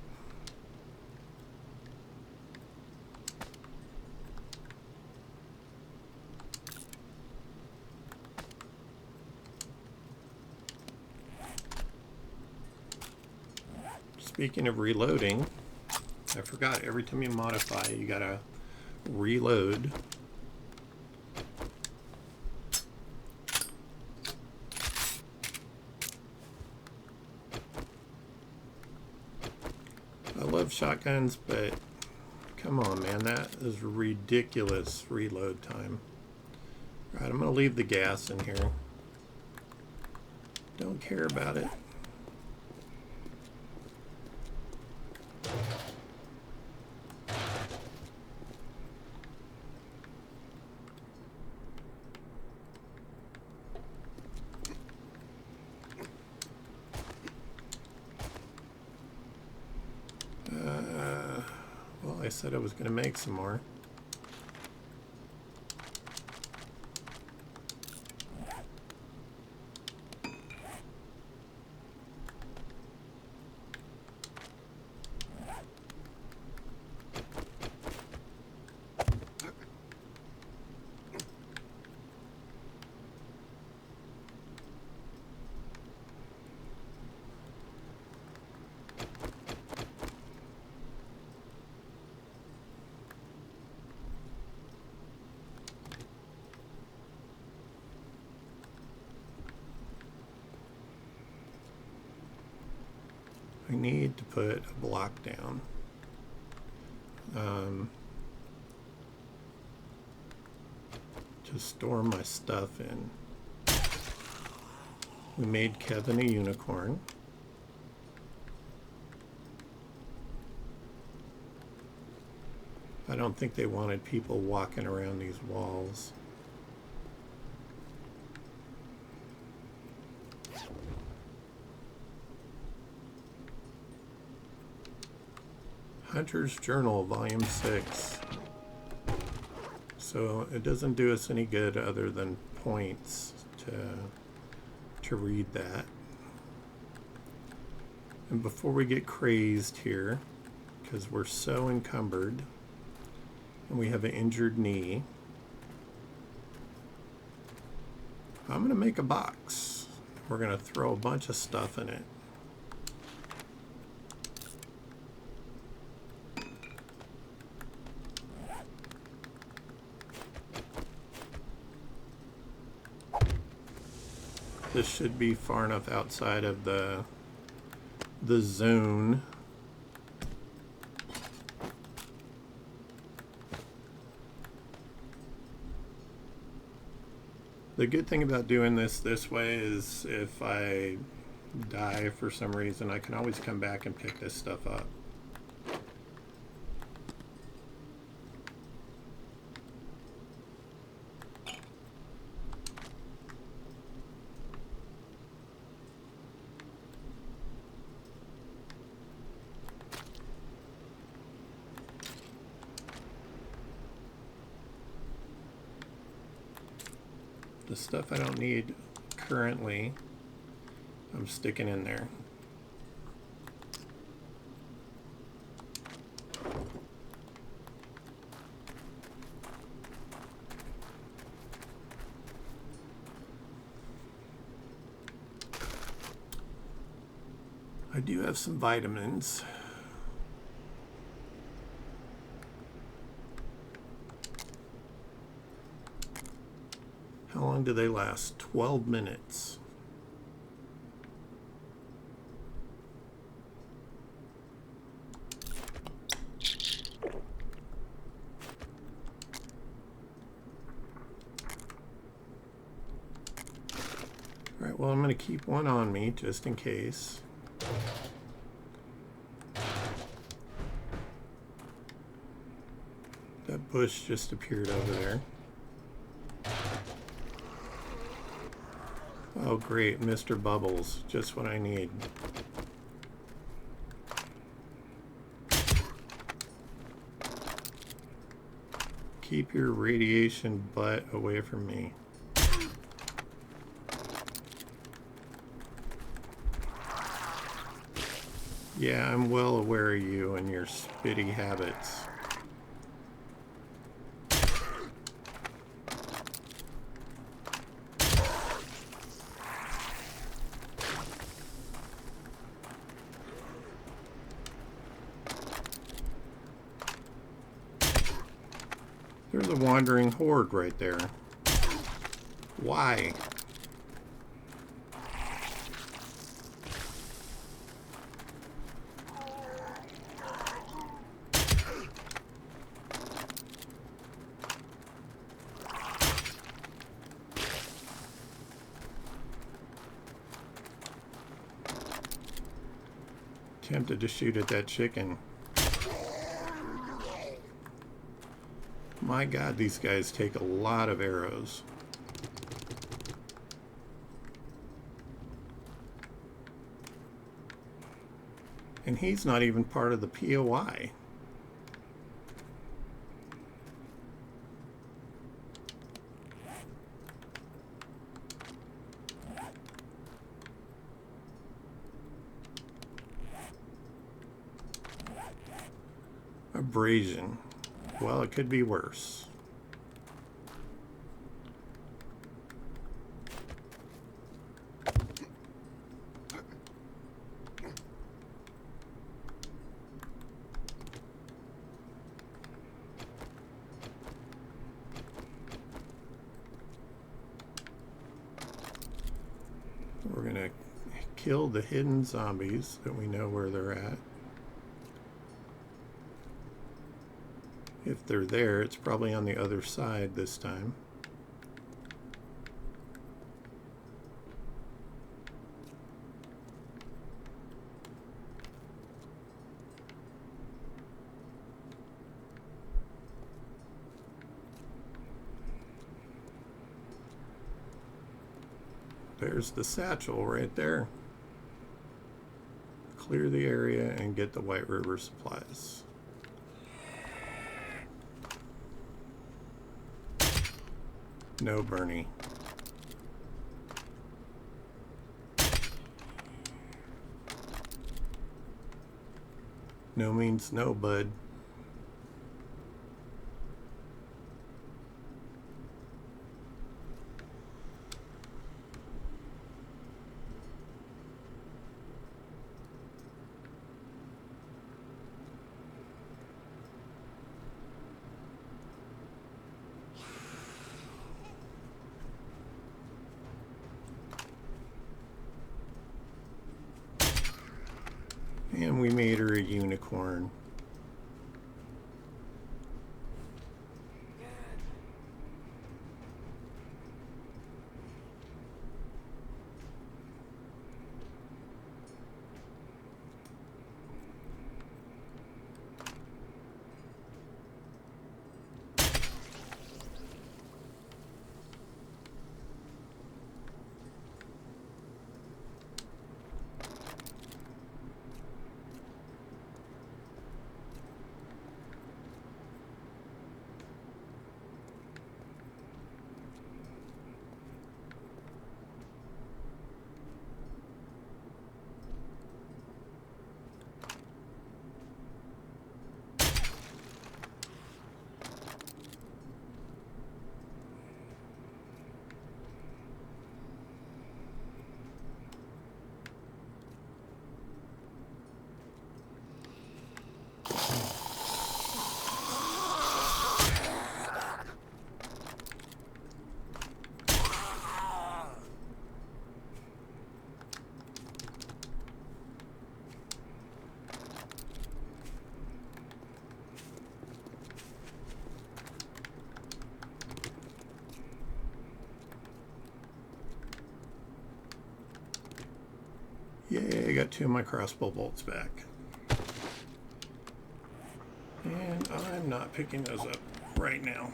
Speaking of reloading, I forgot, every time you modify, you gotta reload. I love shotguns, but come on, man, that is ridiculous reload time. All right, I'm gonna leave the gas in here. Don't care about it. Well, I said I was going to make some more. I need to put a block down. To store my stuff in. We made Kevin a unicorn. I don't think they wanted people walking around these walls. Hunter's Journal, Volume 6. So it doesn't do us any good other than points to read that. And before we get crazed here, because we're so encumbered, and we have an injured knee, I'm going to make a box. We're going to throw a bunch of stuff in it. This should be far enough outside of the zone. The good thing about doing this way is if I die for some reason, I can always come back and pick this stuff up. The stuff I don't need currently, I'm sticking in there. I do have some vitamins. How long do they last? 12 minutes. Alright, well, I'm going to keep one on me just in case. That bush just appeared over there. Oh, great, Mr. Bubbles. Just what I need. Keep your radiation butt away from me. Yeah, I'm well aware of you and your spitty habits. There's a wandering horde right there. Why? Tempted to shoot at that chicken. My God, these guys take a lot of arrows. And he's not even part of the POI. Abrasion. Well, it could be worse. We're going to kill the hidden zombies that we know where they're at. If they're there, it's probably on the other side this time. There's the satchel right there. Clear the area and get the White River supplies. No, Bernie. No means no, bud. And we made her a unicorn. got 2 of my crossbow bolts back. And I'm not picking those up right now.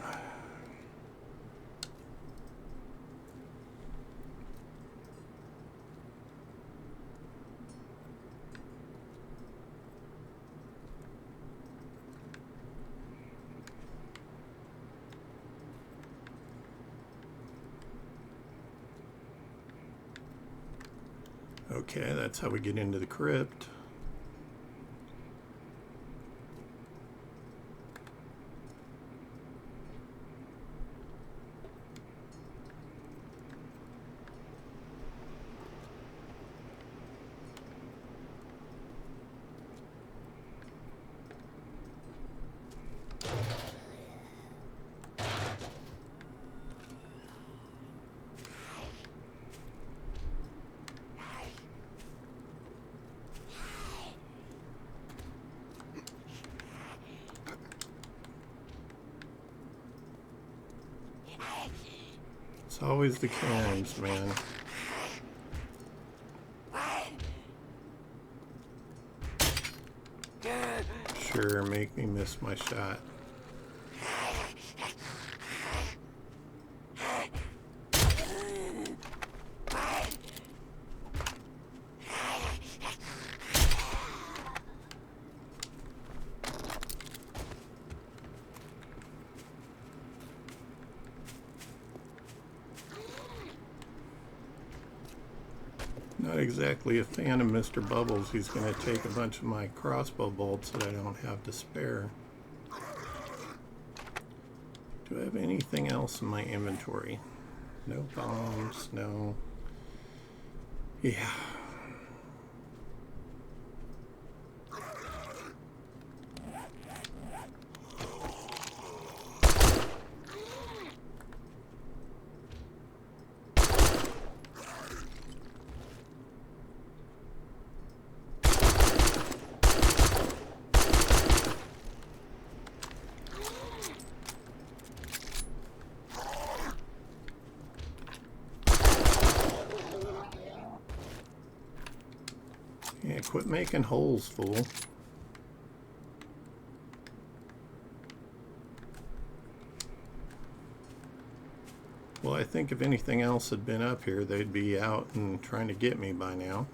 Okay, that's how we get into the crypt. It's always the cans, man. Sure, make me miss my shot. Not exactly a fan of Mr. Bubbles. He's going to take a bunch of my crossbow bolts that I don't have to spare. Do I have anything else in my inventory? No bombs, no. Yeah. Yeah, quit making holes, fool. Well, I think if anything else had been up here, they'd be out and trying to get me by now.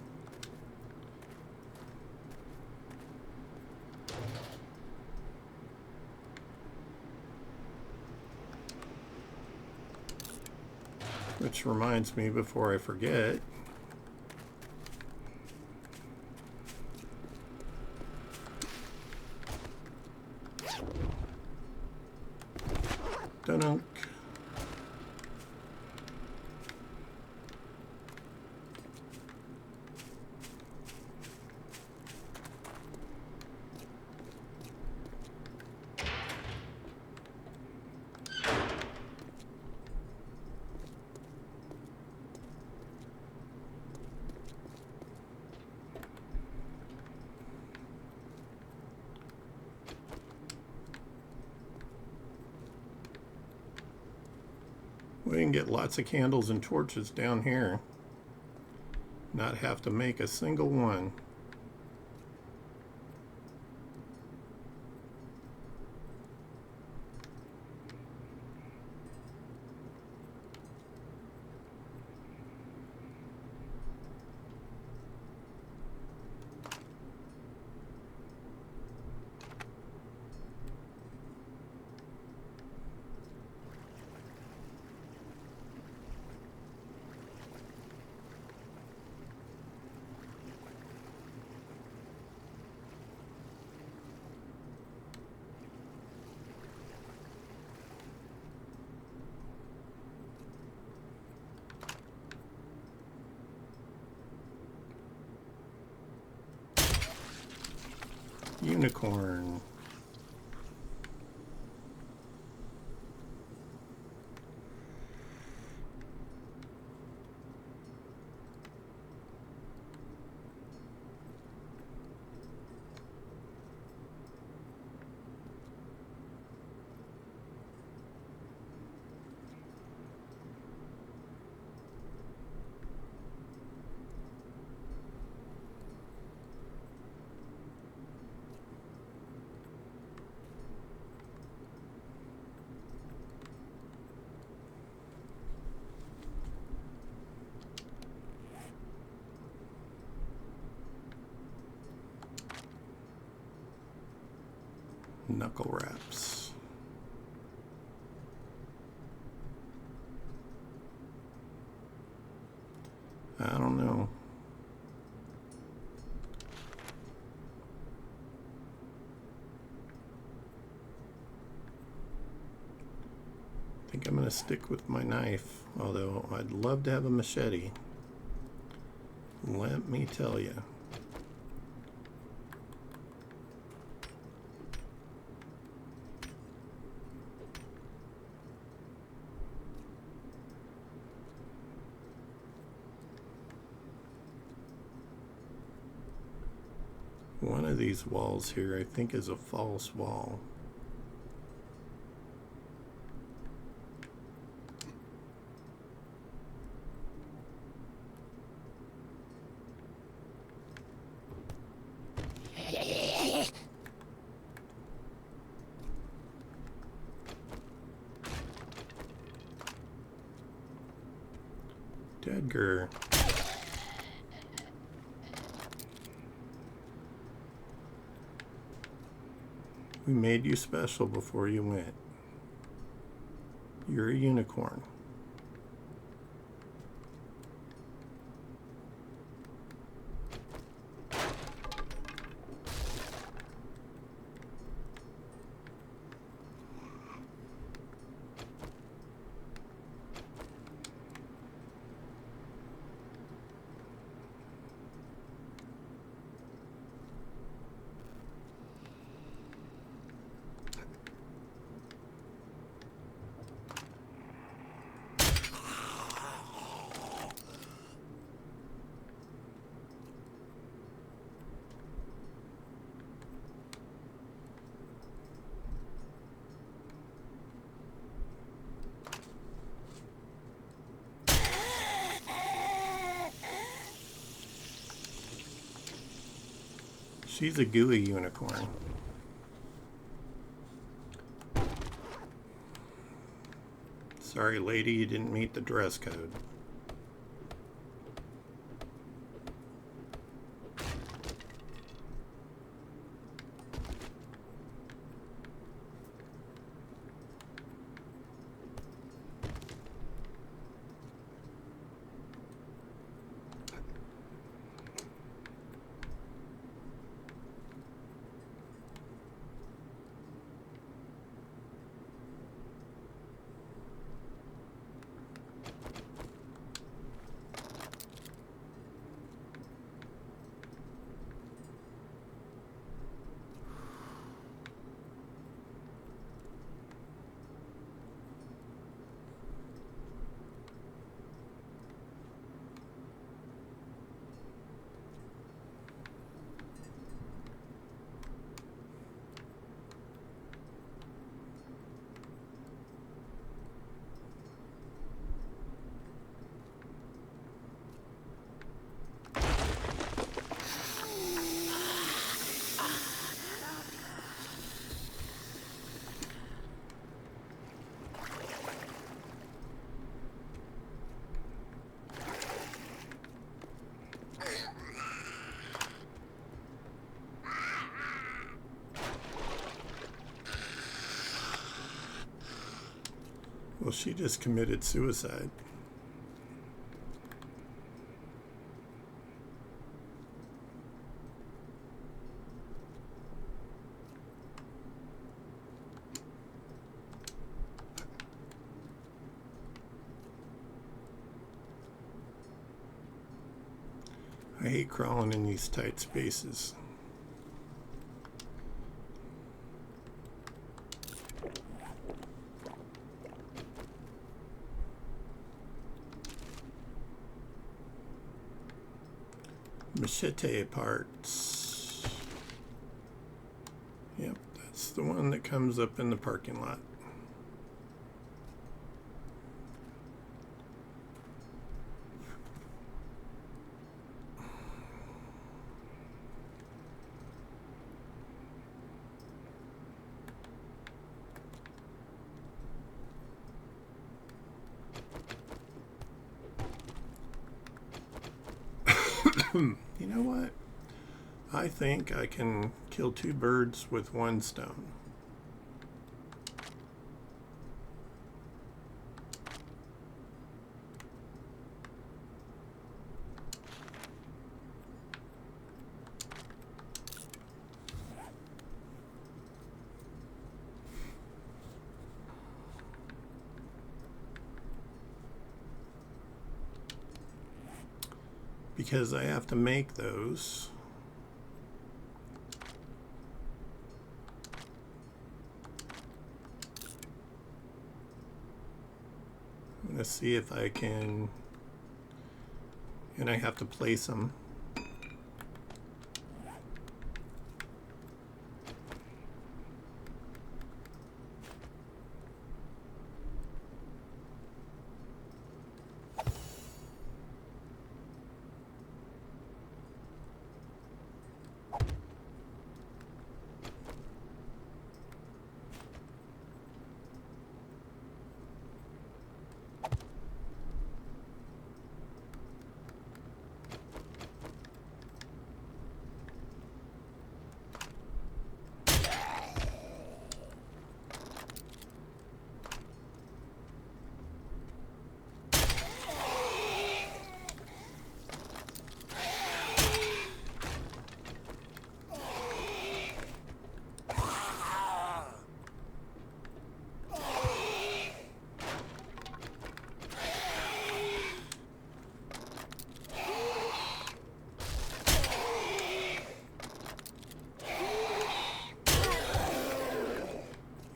Which reminds me, before I forget, dun-dunk. We can get lots of candles and torches down here. Not have to make a single one. Unicorn. Knuckle wraps. I don't know. I think I'm going to stick with my knife, although I'd love to have a machete. Let me tell you. One of these walls here, I think, is a false wall. Edgar. We made you special before you went. You're a unicorn. She's a gooey unicorn. Sorry, lady, you didn't meet the dress code. Well, she just committed suicide. I hate crawling in these tight spaces. Machete parts. Yep, that's the one that comes up in the parking lot. You know what? I think I can kill two birds with one stone. because I have to make those. I'm going to see if I can, and I have to place them.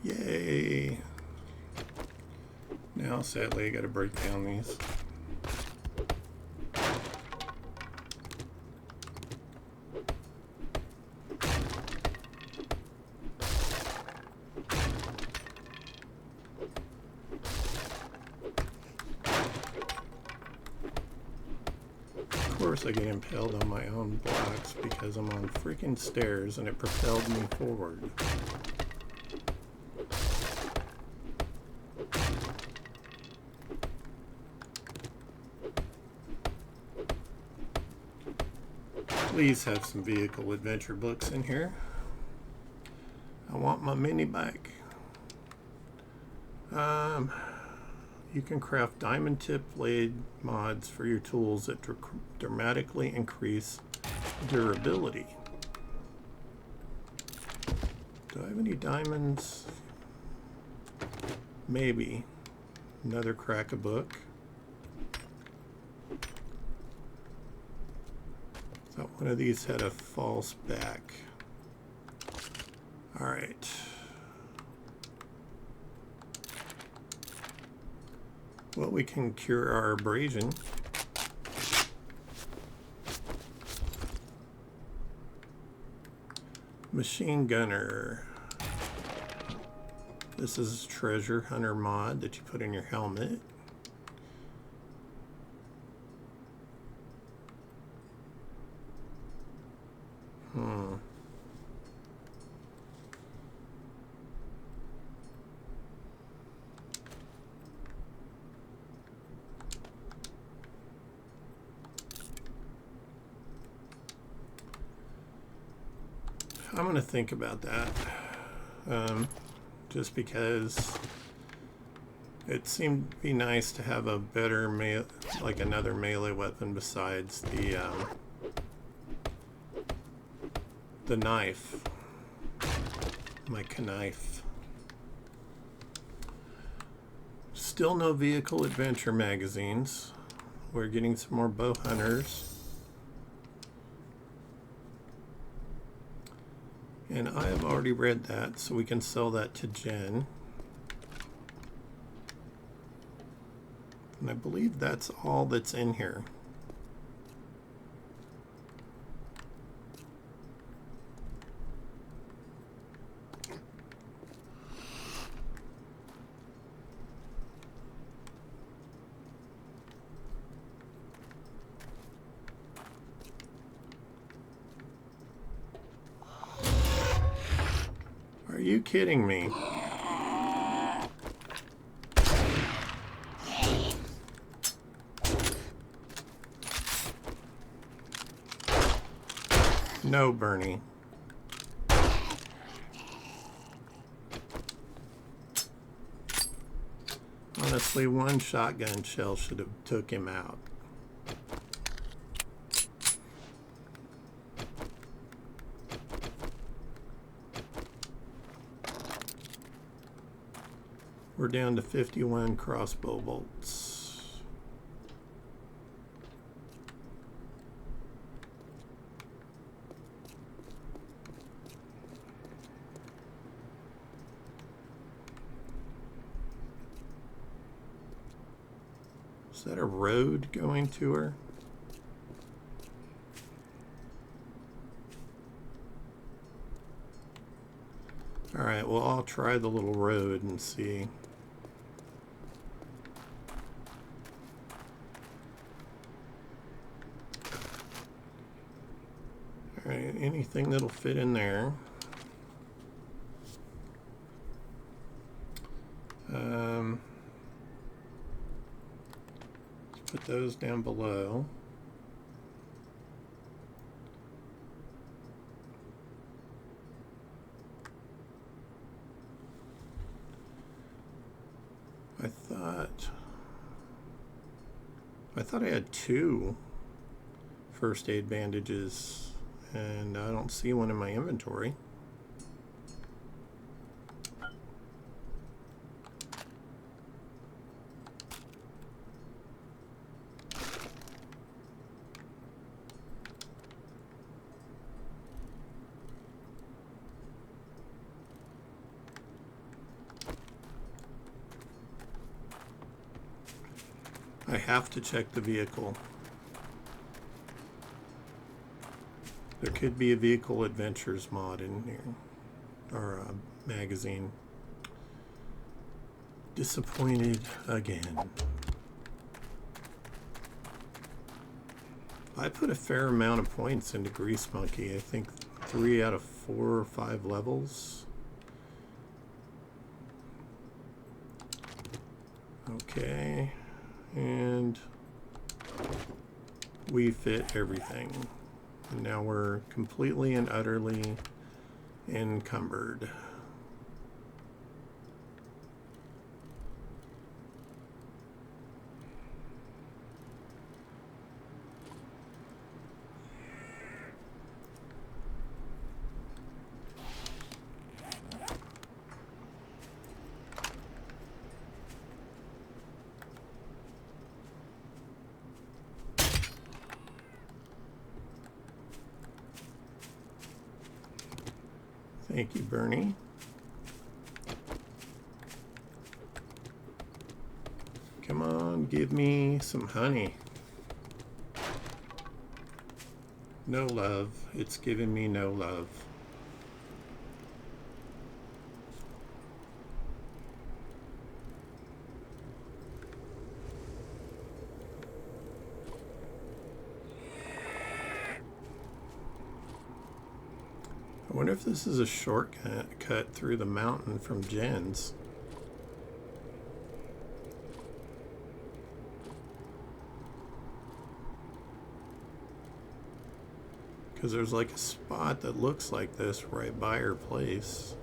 Yay! Now, sadly, I gotta break down these. Of course, I get impaled on my own blocks because I'm on freaking stairs and it propelled me forward. Please have some vehicle adventure books in here. I want my mini bike. You can craft diamond tip blade mods for your tools that dramatically increase durability. Do I have any diamonds? Maybe. Another crack a book. Thought one of these had a false back. All right. Well, we can cure our abrasion. Machine gunner. This is treasure hunter mod that you put in your helmet. I'm going to think about that, just because it seemed to be nice to have a better, like another melee weapon besides the knife, my knife. Still no vehicle adventure magazines. We're getting some more bow hunters. And I have already read that, so we can sell that to Jen. And I believe that's all that's in here. Are you kidding me? No, Bernie. Honestly, one shotgun shell should have took him out. We're down to 51 crossbow bolts. Is that a road going to her? Alright, well, I'll try the little road and see. Alright, anything that'll fit in there. Let's put those down below. I thought I had 2 first aid bandages, and I don't see one in my inventory. I have to check the vehicle. There could be a vehicle adventures mod in here, or a magazine. Disappointed again. I put a fair amount of points into Grease Monkey. I think 3 out of 4 or 5 levels. Okay. And we fit everything. And now we're completely and utterly encumbered. Thank you, Bernie. Come on, give me some honey. No love. It's giving me no love. I wonder if this is a shortcut cut through the mountain from Jen's. Because there's like a spot that looks like this right by her place.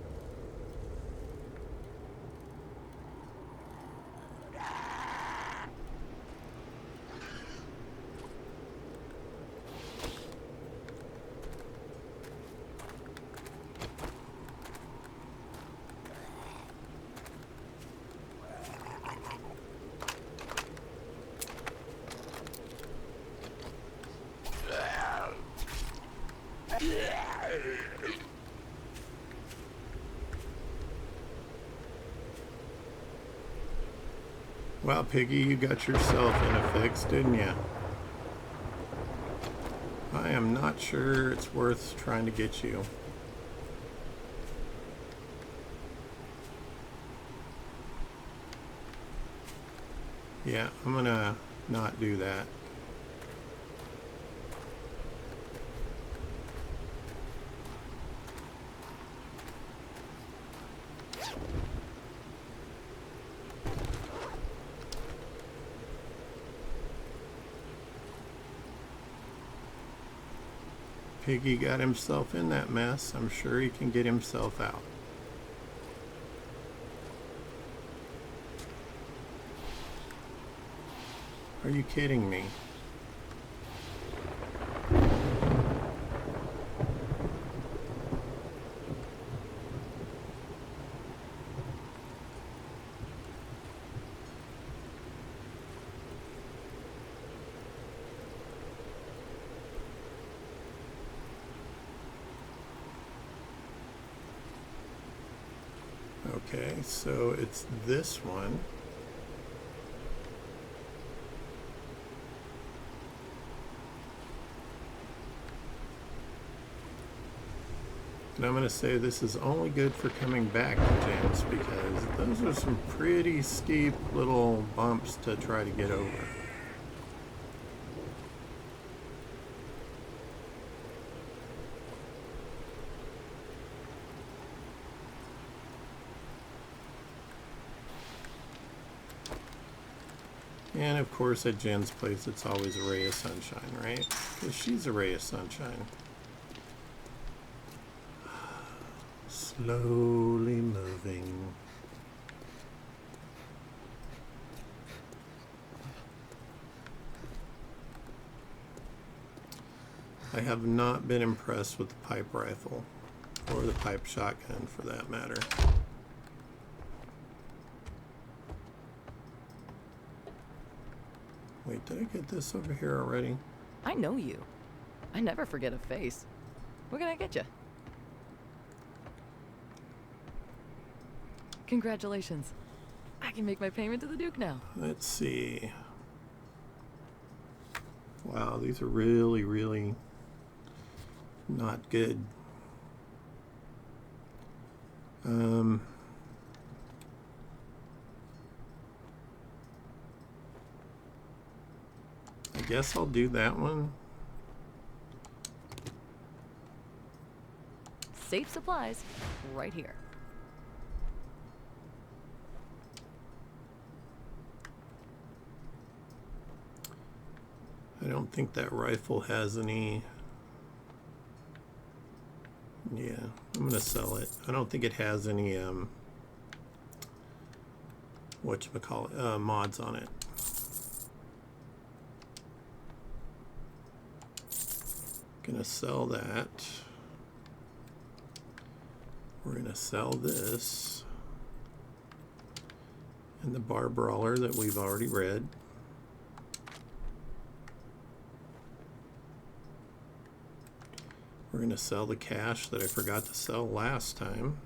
Wow, Piggy, you got yourself in a fix, didn't you? I am not sure it's worth trying to get you. Yeah, I'm gonna not do that. Piggy got himself in that mess. I'm sure he can get himself out. Are you kidding me? Okay, so it's this one. And I'm going to say this is only good for coming back to James because those are some pretty steep little bumps to try to get over. And of course at Jen's place it's always a ray of sunshine, right? Because she's a ray of sunshine. Slowly moving. I have not been impressed with the pipe rifle, or the pipe shotgun for that matter. Wait, did I get this over here already? I know you. I never forget a face. What can I get you? Congratulations. I can make my payment to the Duke now. Let's see. Wow, these are really, really not good. I guess I'll do that one. Safe supplies right here. I don't think that rifle has any. Yeah, I'm gonna sell it. I don't think it has any whatchamacallit, mods on it. Gonna sell that. We're gonna sell this and the bar brawler that we've already read. We're gonna sell the cash that I forgot to sell last time.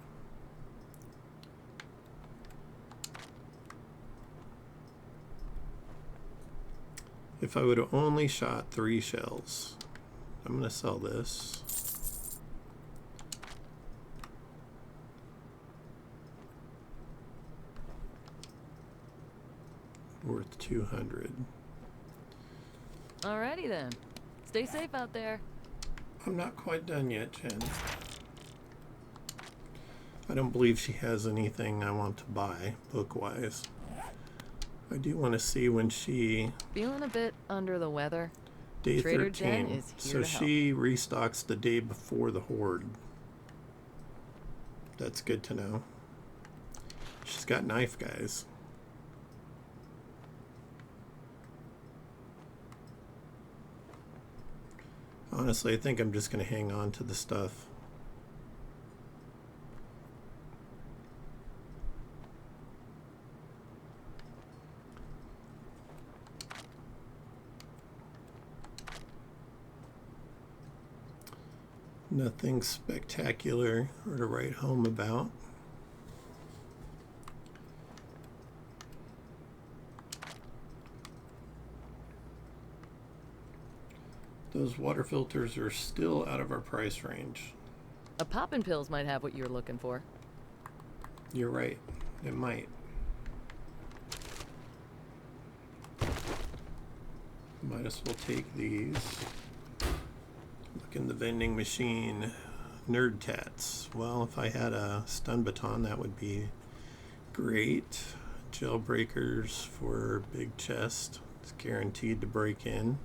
If I would have only shot 3 shells, I'm gonna sell this. Worth 200. Alrighty then. Stay safe out there. I'm not quite done yet, Jen. I don't believe she has anything I want to buy, book-wise. I do want to see when she... Feeling a bit under the weather? Day Trader 13. Jen is here So to help. she restocks the day before the Horde. That's good to know. She's got knife guys. Honestly, I think I'm just going to hang on to the stuff. Nothing spectacular or to write home about. Those water filters are still out of our price range. A poppin' pills might have what you're looking for. You're right. It might. Might as well take these. Look in the vending machine. Nerd tats. Well, if I had a stun baton, that would be great. Jailbreakers for big chest. It's guaranteed to break in.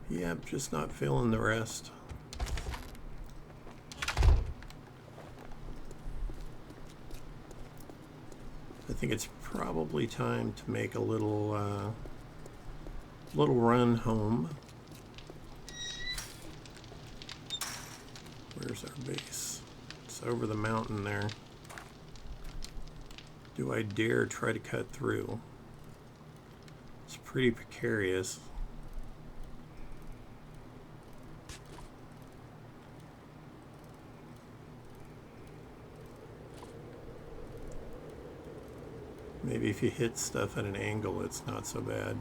Yep, just not feeling the rest. I think it's probably time to make a little run home. Where's our base? It's over the mountain there. Do I dare try to cut through? It's pretty precarious. Maybe if you hit stuff at an angle, it's not so bad.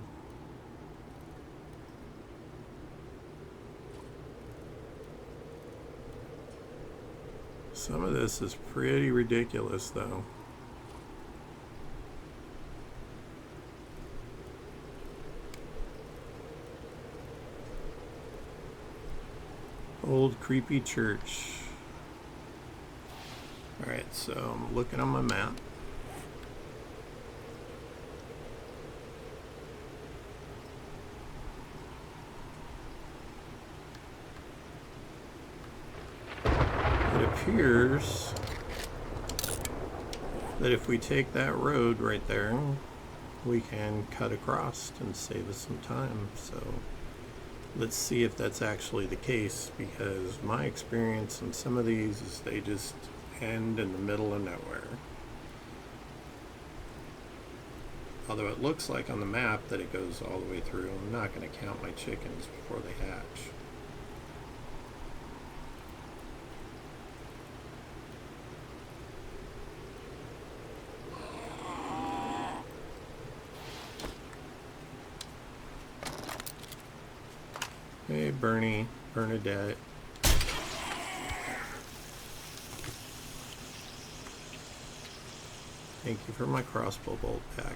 Some of this is pretty ridiculous, though. Old creepy church. Alright, so I'm looking on my map. It appears that if we take that road right there, we can cut across and save us some time. So let's see if that's actually the case, because my experience in some of these is they just end in the middle of nowhere. Although it looks like on the map that it goes all the way through. I'm not going to count my chickens before they hatch. Hey, Bernie, Bernadette. Thank you for my crossbow bolt back.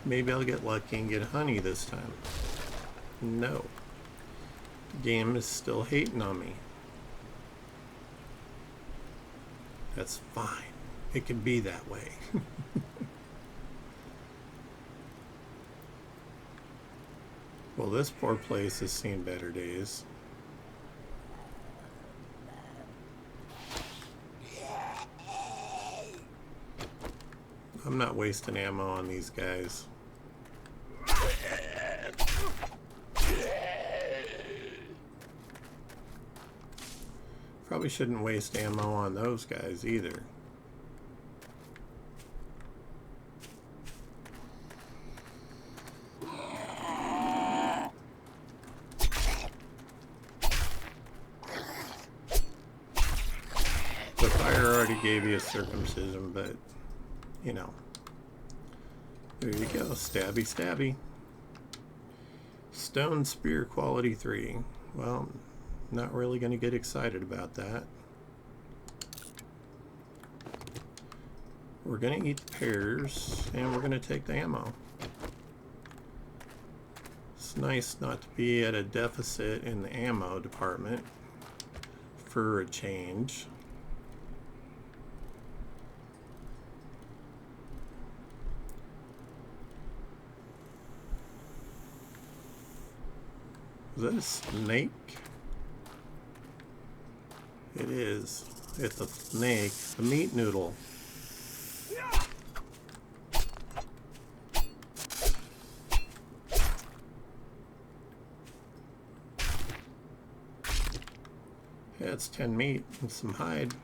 Maybe I'll get lucky and get honey this time. No. The game is still hating on me. That's fine. It can be that way. Well, this poor place has seen better days. I'm not wasting ammo on these guys. Probably shouldn't waste ammo on those guys either. The fire already gave you a circumcision, but you know. There you go, stabby stabby. Stone spear quality 3. Well, not really going to get excited about that. We're going to eat the pears, and we're going to take the ammo. It's nice not to be at a deficit in the ammo department for a change. Is that a snake? It is. It's a snake. A meat noodle. Yeah, it's 10 meat and some hide.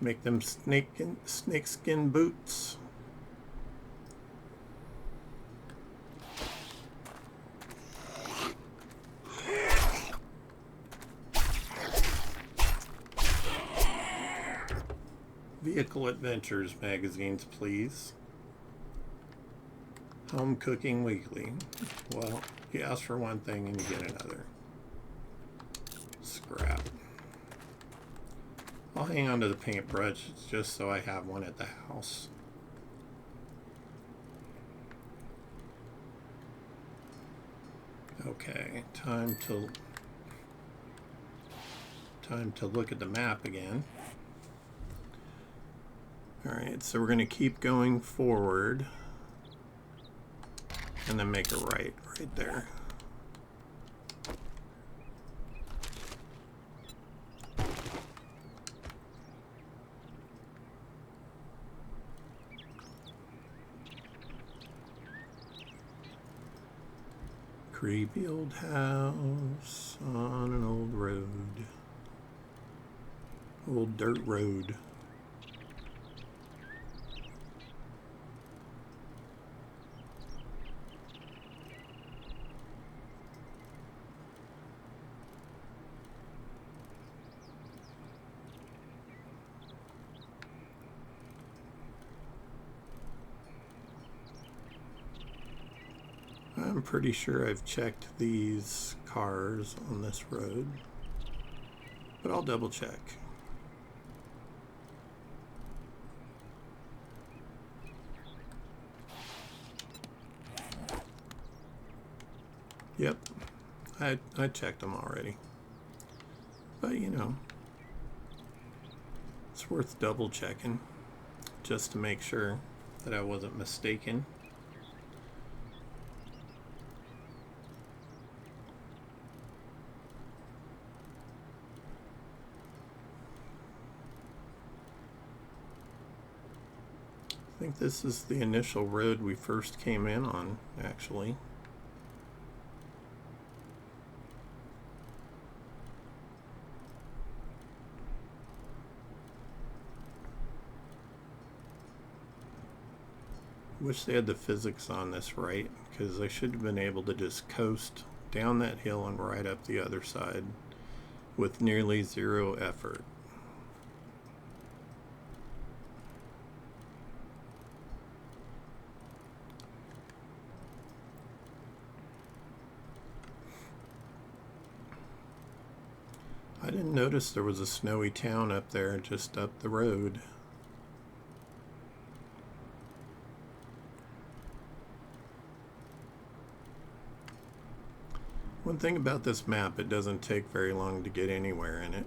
Make them snakeskin boots. Vehicle Adventures magazines, please. Home Cooking Weekly. Well, you ask for one thing and you get another. Scrap. I'll hang on to the paintbrush just so I have one at the house. Okay, time to look at the map again. Alright, so we're going to keep going forward and then make a right there. Creepy old house on an old road. Old dirt road. I'm pretty sure I've checked these cars on this road, but I'll double check. Yep, I checked them already. But you know, it's worth double checking just to make sure that I wasn't mistaken. I think this is the initial road we first came in on, actually. Wish they had the physics on this right, because I should have been able to just coast down that hill and right up the other side with nearly zero effort. I didn't notice there was a snowy town up there just up the road. One thing about this map, it doesn't take very long to get anywhere in it.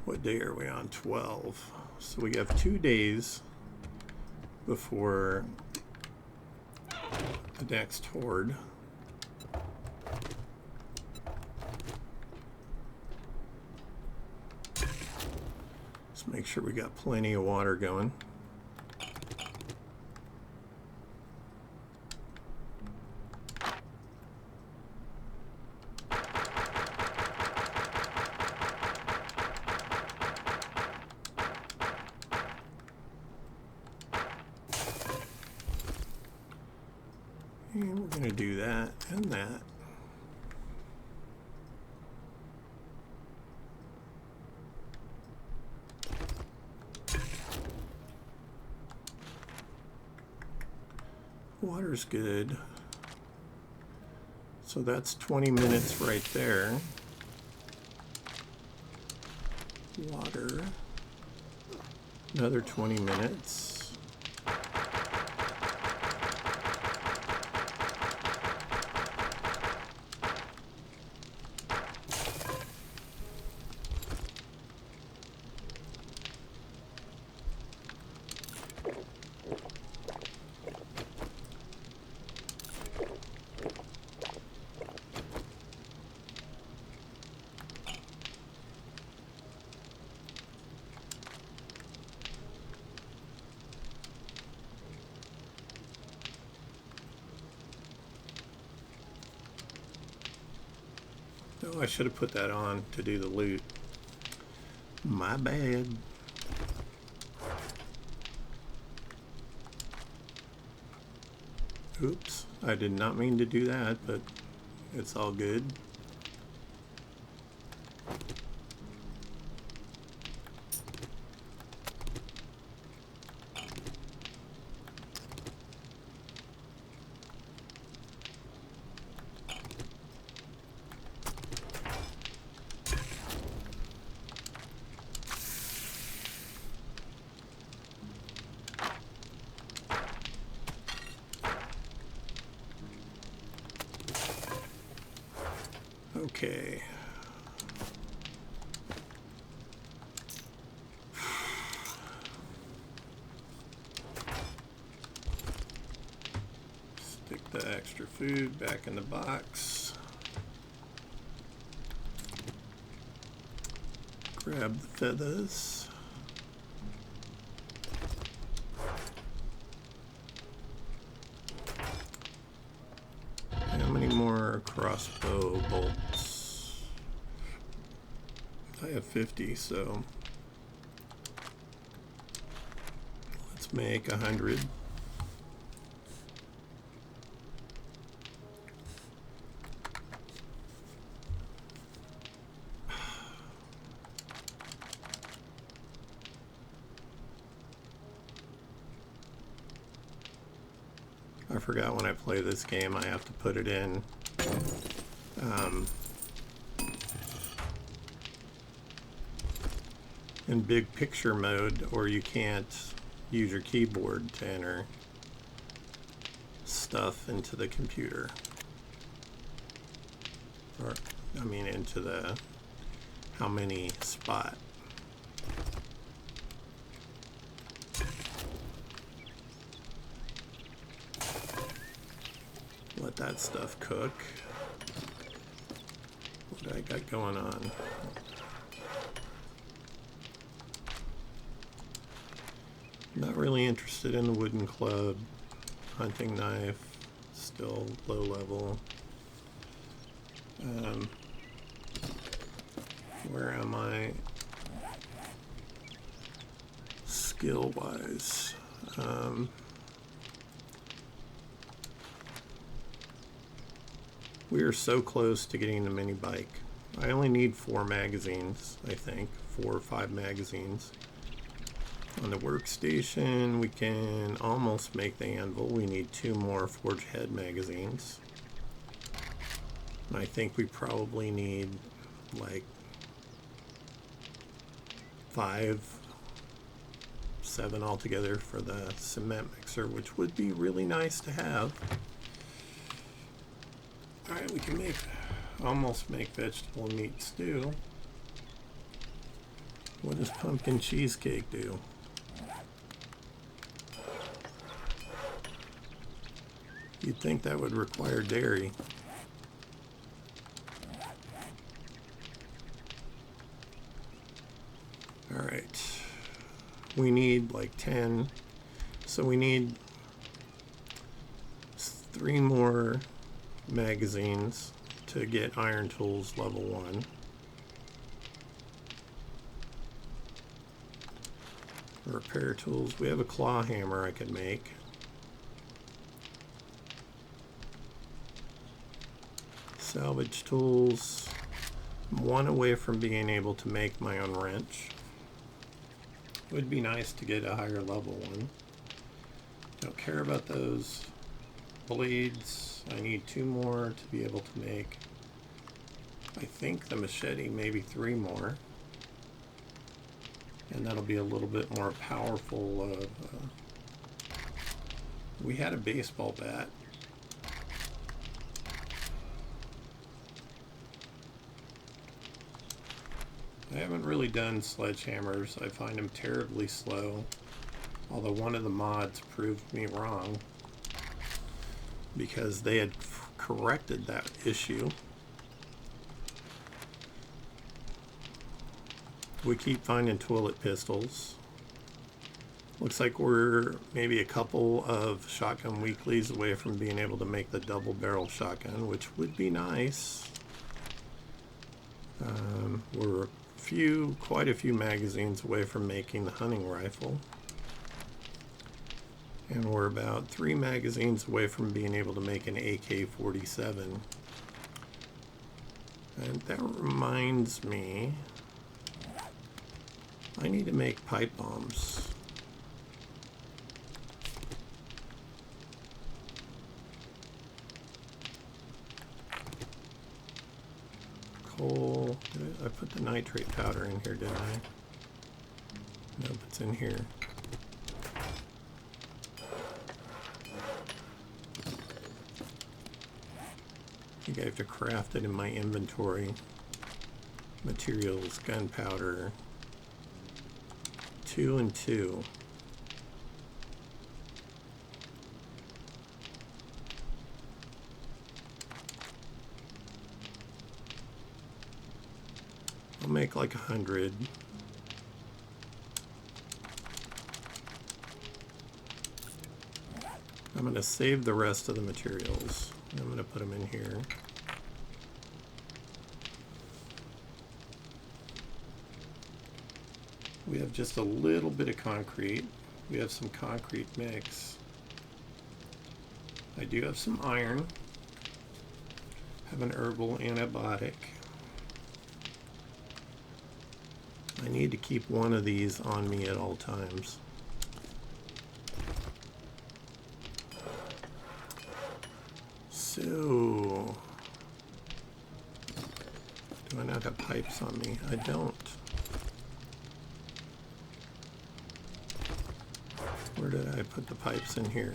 What day are we on? 12. So we have 2 days before the next horde. Let's make sure we got plenty of water going. And we're going to do that and that. Water's good. So that's 20 minutes right there. Water. Another 20 minutes. Oh, I should have put that on to do the loot. My bad. Oops, I did not mean to do that, but it's all good. Okay. Stick the extra food back in the box. Grab the feathers. How many more crossbow bolts? I have 50, so let's make 100. I forgot when I play this game I have to put it in big picture mode, or you can't use your keyboard to enter stuff into the computer, or I mean into the how many spot. Let that stuff cook. What do I got going on? Not really interested in the wooden club. Hunting knife, still low level. Where am I skill wise? We are so close to getting the mini bike. I only need 4 magazines, I think. 4 or 5 magazines. On the workstation, we can almost make the anvil. We need 2 more forge head magazines. And I think we probably need like 5, 7 altogether for the cement mixer, which would be really nice to have. Alright, we can almost make vegetable and meat stew. What does pumpkin cheesecake do? You'd think that would require dairy. Alright. We need like 10. So we need 3 more magazines to get iron tools level 1. Repair tools. We have a claw hammer I could make. Salvage tools. I'm 1 away from being able to make my own wrench. It would be nice to get a higher level one. Don't care about those. Blades. I need 2 more to be able to make, I think, the machete, maybe 3 more. And that'll be a little bit more powerful. We had a baseball bat. I haven't really done sledgehammers. I find them terribly slow. Although one of the mods proved me wrong, because they had corrected that issue. We keep finding toilet pistols. Looks like we're maybe a couple of shotgun weeklies away from being able to make the double barrel shotgun, which would be nice. We're quite a few magazines away from making the hunting rifle. And we're about 3 magazines away from being able to make an AK-47. And that reminds me, I need to make pipe bombs. Coal. I put the nitrate powder in here, didn't I? Nope, it's in here. I think I have to craft it in my inventory. Materials, gunpowder. 2 and 2. I'll make like 100. I'm going to save the rest of the materials. I'm going to put them in here. We have just a little bit of concrete. We have some concrete mix. I do have some iron. Have an herbal antibiotic. I need to keep one of these on me at all times. So, do I not have pipes on me? I don't. Where did I put the pipes in here?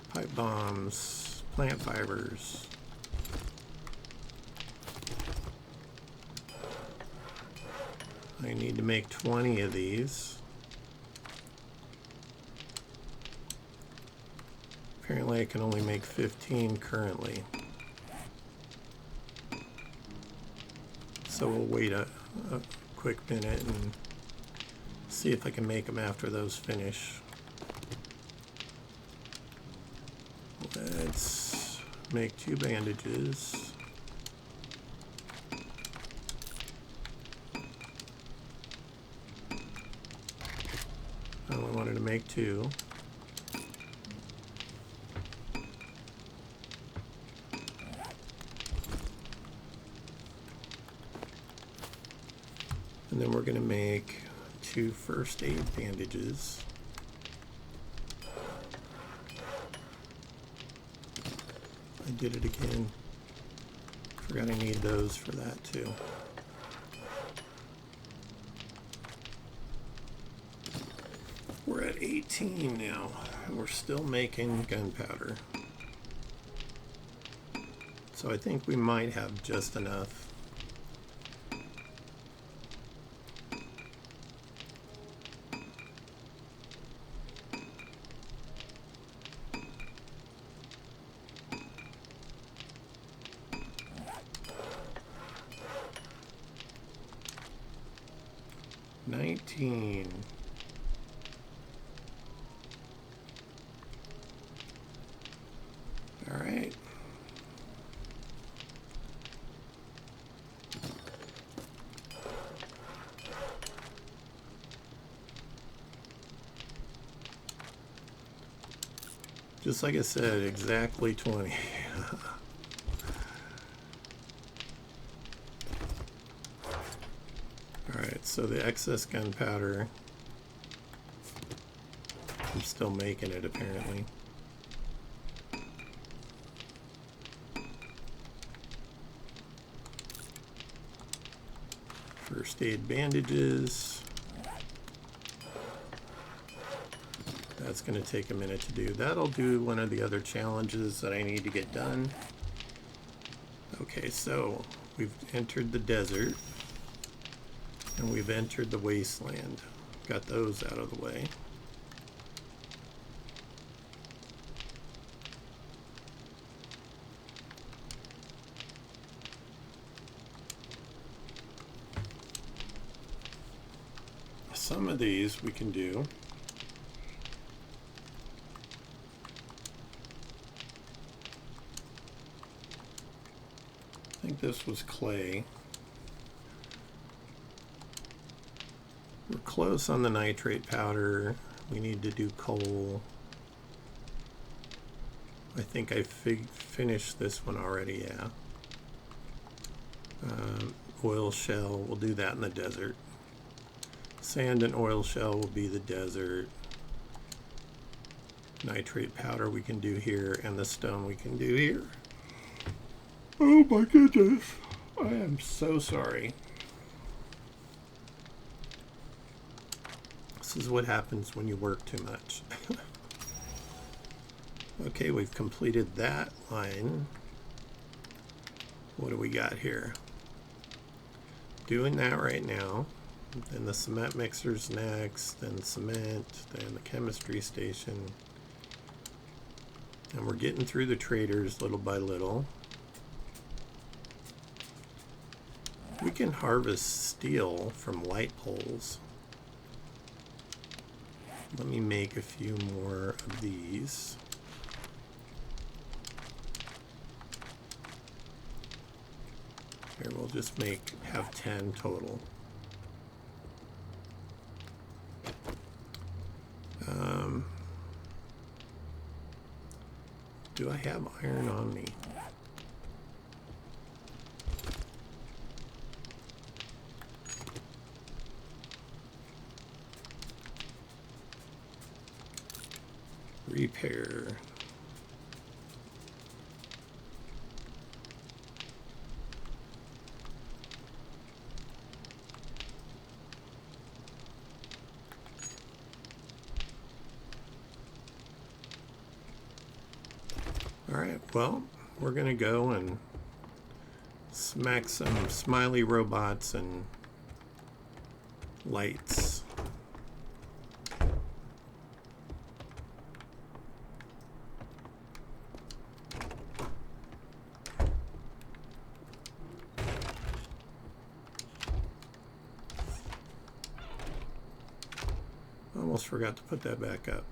Pipe bombs, plant fibers. I need to make 20 of these. Apparently I can only make 15 currently. So we'll wait a quick minute and see if I can make them after those finish. Let's make 2 bandages. I only wanted to make 2. And then we're going to make 2 first aid bandages. I did it again. Forgot I need those for that too. We're at 18 now, and we're still making gunpowder. So I think we might have just enough. All right. Just like I said, exactly 20. Alright, so the excess gunpowder, I'm still making it apparently. First aid bandages. That's going to take a minute to do. That'll do one of the other challenges that I need to get done. Okay, so we've entered the desert and we've entered the wasteland. Got those out of the way. Some of these we can do. I think this was clay. We're close on the nitrate powder. We need to do coal. I think I finished this one already, yeah. Oil shell, we'll do that in the desert. Sand and oil shell will be the desert. Nitrate powder we can do here, and the stone we can do here. Oh my goodness. I am so sorry. This is what happens when you work too much. Okay, we've completed that line. What do we got here? Doing that right now. Then the cement mixer's next, then cement, then the chemistry station. And we're getting through the traders little by little. We can harvest steel from light poles. Let me make a few more of these. Here, we'll just have 10 total. Do I have iron on me? Repair. Alright, well, we're gonna go and smack some smiley robots and lights. Almost forgot to put that back up.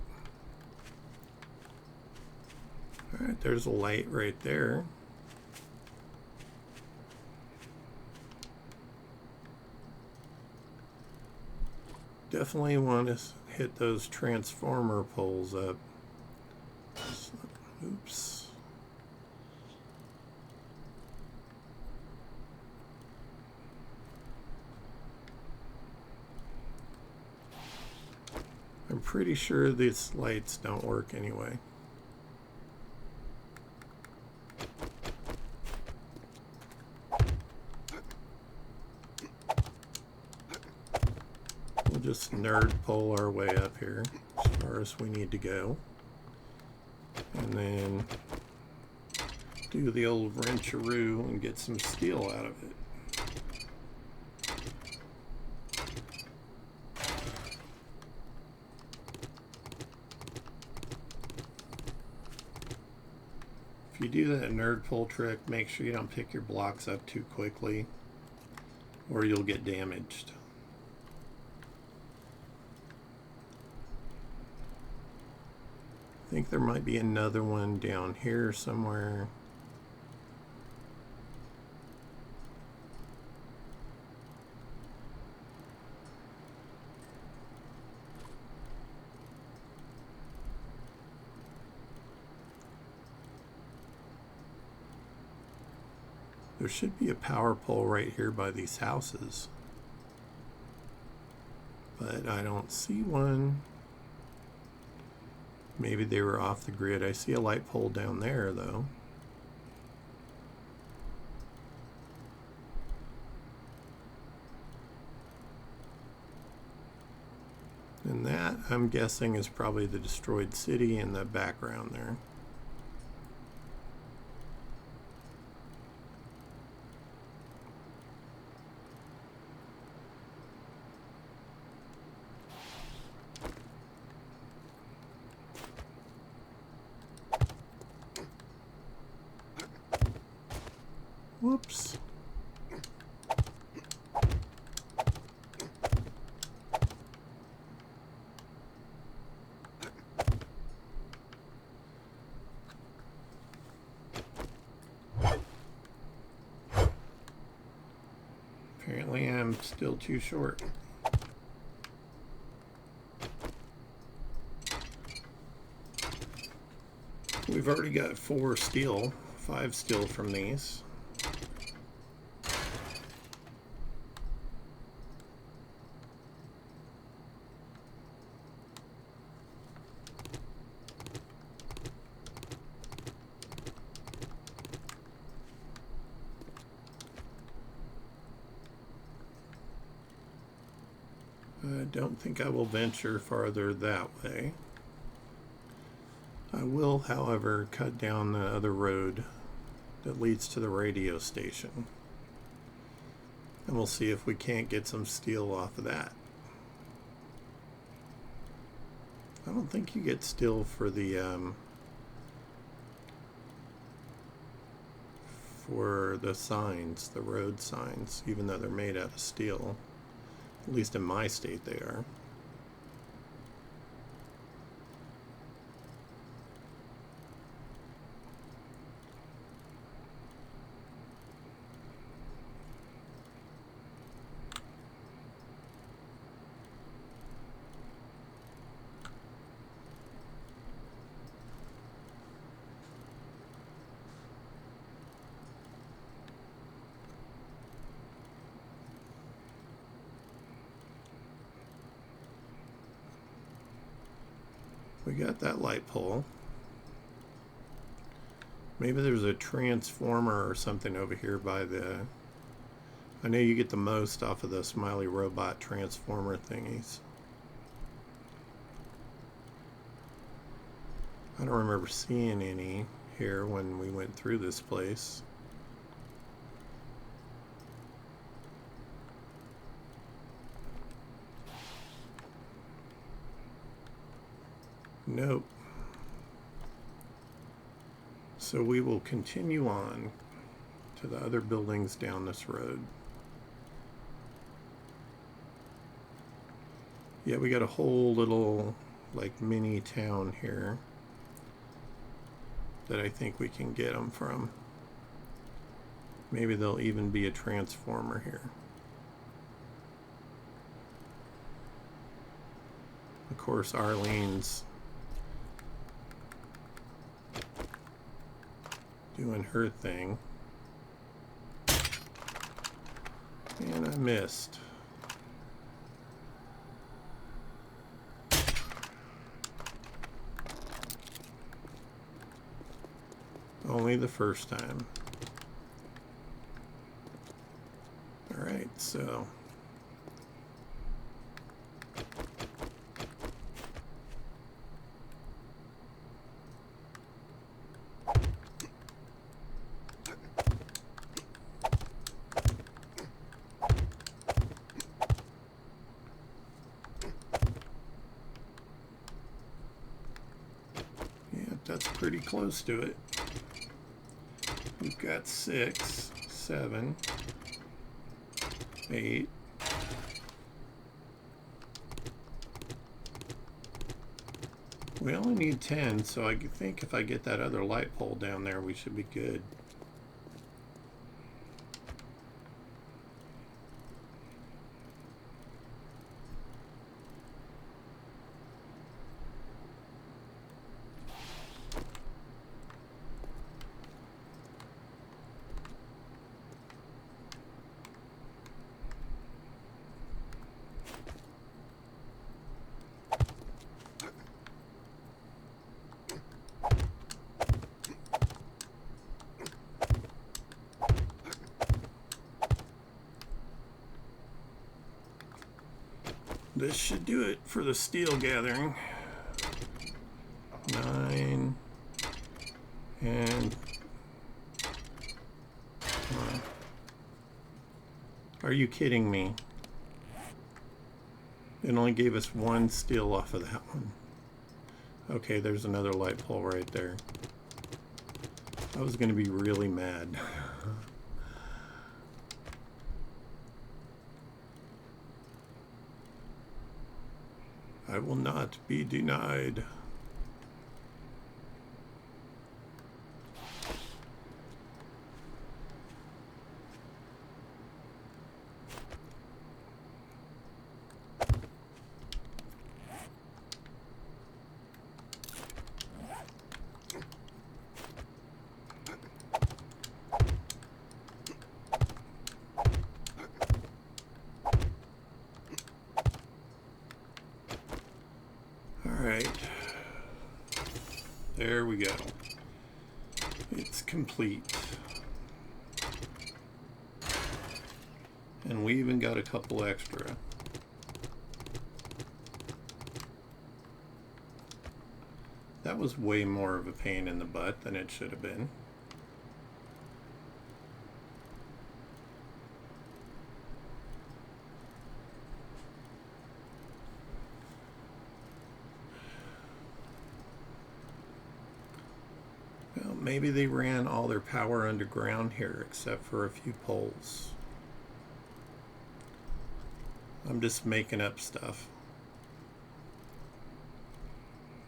Alright, there's a light right there. Definitely want to hit those transformer poles up. Oops. I'm pretty sure these lights don't work anyway. We'll just nerd pole our way up here as far as we need to go. And then do the old wrencharoo and get some steel out of it. If you do that nerd pull trick, make sure you don't pick your blocks up too quickly or you'll get damaged. I think there might be another one down here somewhere. There should be a power pole right here by these houses, but I don't see one. Maybe they were off the grid. I see a light pole down there though. And that, I'm guessing, is probably the destroyed city in the background there. Whoops. Apparently I'm still too short. We've already got 4 steel, 5 steel from these. I don't think I will venture farther that way. I will, however, cut down the other road that leads to the radio station. And we'll see if we can't get some steel off of that. I don't think you get steel for the for the signs, the road signs, even though they're made out of steel. At least in my state they are. We got that light pole. Maybe there's a transformer or something over here by the... I know you get the most off of the smiley robot transformer thingies. I don't remember seeing any here when we went through this place. Nope. So we will continue on to the other buildings down this road. Yeah, we got a whole little like mini town here that I think we can get them from. Maybe there'll even be a transformer here. Of course, Arlene's doing her thing. And I missed. Only the first time. Alright, so... that's pretty close to it. We've got 6, 7, 8. We only need 10, so I think if I get that other light pole down there, we should be good. This should do it for the steel gathering. 9 and are you kidding me? It only gave us 1 steel off of that one. Okay, there's another light pole right there. I was going to be really mad. I will not be denied. There we go. It's complete. And we even got a couple extra. That was way more of a pain in the butt than it should have been. Well, maybe they ran all their power underground here except for a few poles. I'm just making up stuff.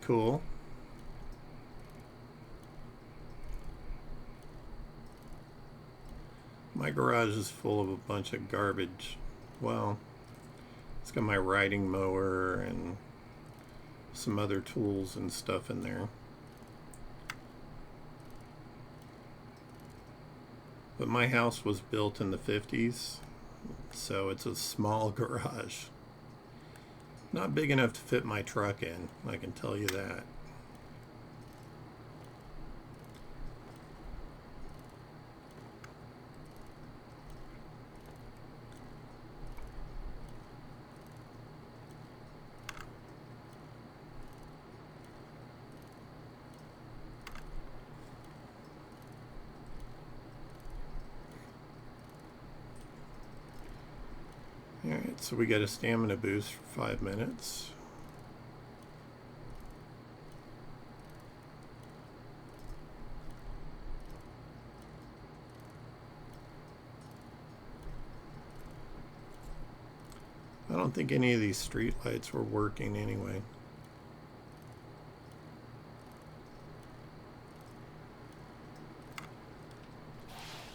Cool. My garage is full of a bunch of garbage. Well, it's got my riding mower and some other tools and stuff in there. But my house was built in the 50s, so it's a small garage. Not big enough to fit my truck in, I can tell you that. Alright, so we got a stamina boost for 5 minutes. I don't think any of these street lights were working anyway.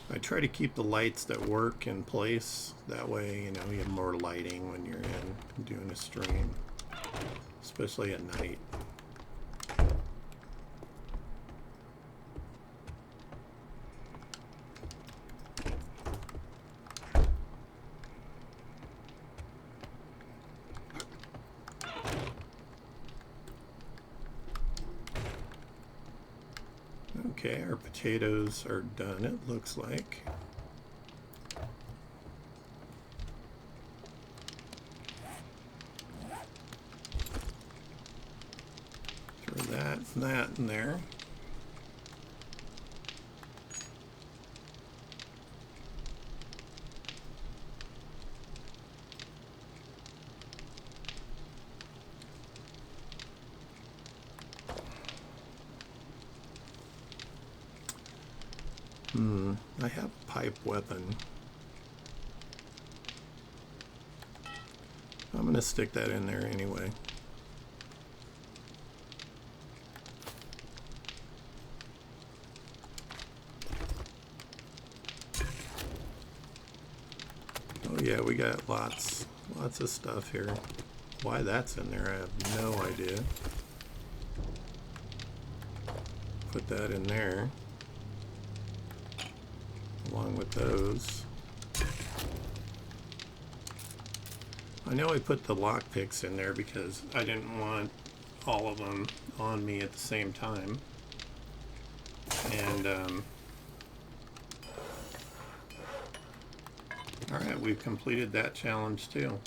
I try to keep the lights that work in place. That way, you know, you have more lighting when you're in doing a stream, especially at night. Okay, our potatoes are done, it looks like. Throw that and that in there. I have a pipe weapon. I'm going to stick that in there anyway. Oh yeah, we got lots of stuff here. Why that's in there, I have no idea. Put that in there along with those. I know I put the lockpicks in there because I didn't want all of them on me at the same time. And alright, we've completed that challenge too.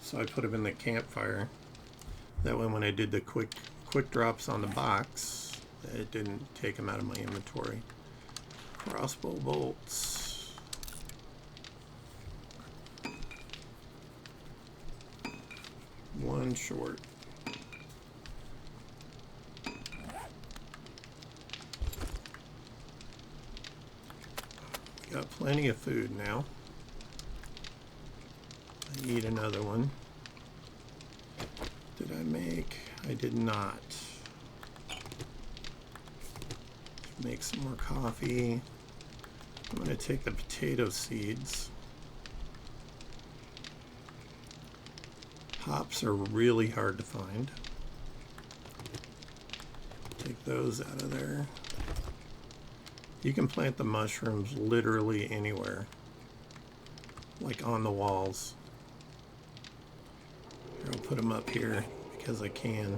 So I put them in the campfire. That way when I did the quick drops on the box, it didn't take them out of my inventory. Crossbow bolts. One short. We got plenty of food now. I need another one. Did I make? I did not. Make some more coffee. I'm going to take the potato seeds. Hops are really hard to find. Take those out of there. You can plant the mushrooms literally anywhere, like on the walls. Here, I'll put them up here because I can.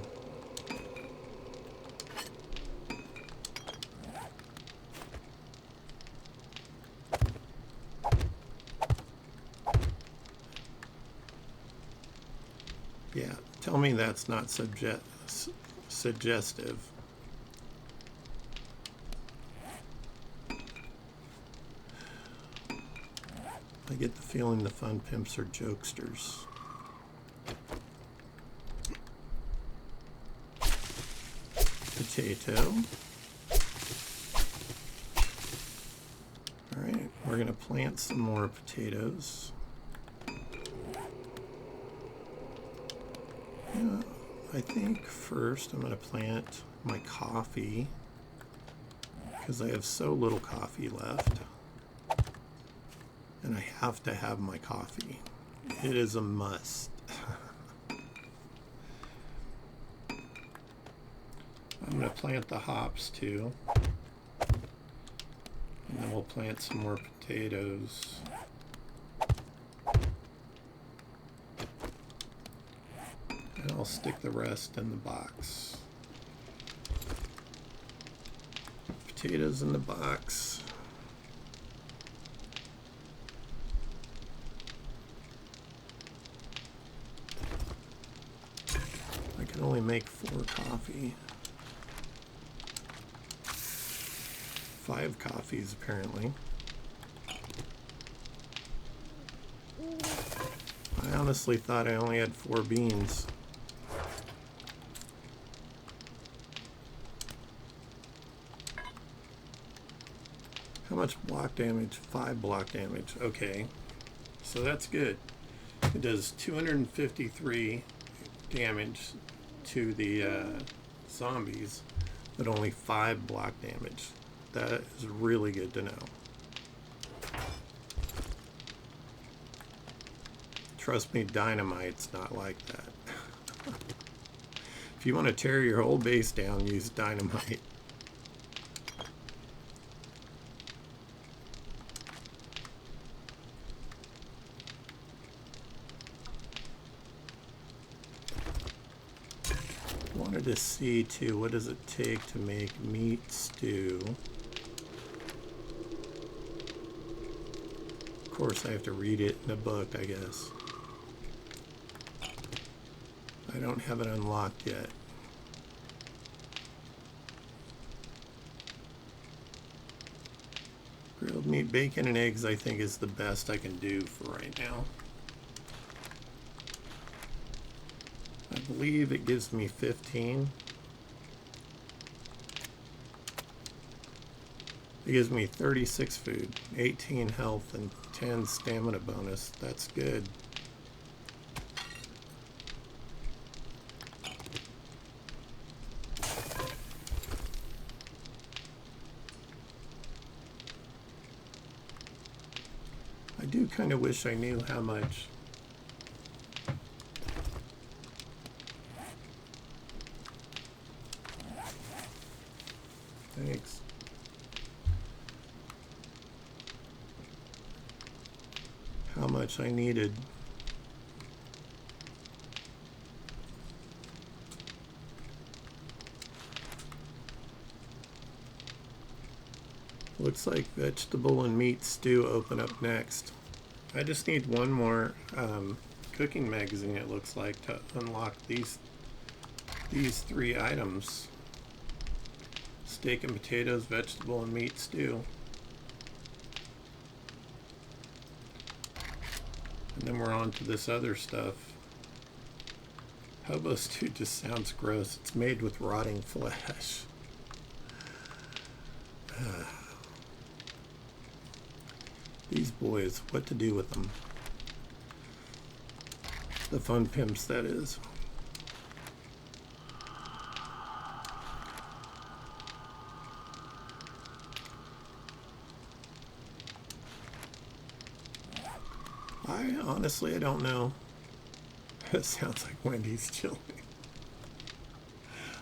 Yeah, tell me that's not suggestive. I get the feeling the fun pimps are jokesters. potato. Alright, we're going to plant some more potatoes. Yeah, I think first I'm going to plant my coffee because I have so little coffee left. And I have to have my coffee. It is a must. I'm going to plant the hops too. And then we'll plant some more potatoes. And I'll stick the rest in the box. Potatoes in the box. I can only make 4 coffee. 5 coffees apparently. I honestly thought I only had 4 beans. How much block damage? 5 block damage. Okay. So that's good. It does 253 damage to the zombies, but only 5 block damage. That is really good to know. Trust me, dynamite's not like that. If you want to tear your whole base down, use dynamite. Wanted to see too, what does it take to make meat stew? Of course I have to read it in a book, I guess. I don't have it unlocked yet. Grilled meat, bacon, and eggs I think is the best I can do for right now. I believe it gives me 15. It gives me 36 food, 18 health, and 10 stamina bonus. That's good. I do kind of wish I knew how much Thanks. How much I needed. Looks like vegetable and meat stew open up next. I just need one more cooking magazine, it looks like, to unlock these 3 items. Steak and potatoes, vegetable and meat stew. And then we're on to this other stuff. Hobo stew just sounds gross. It's made with rotting flesh. These boys, what to do with them? The fun pimps, that is. Honestly, I don't know. It sounds like Wendy's chili.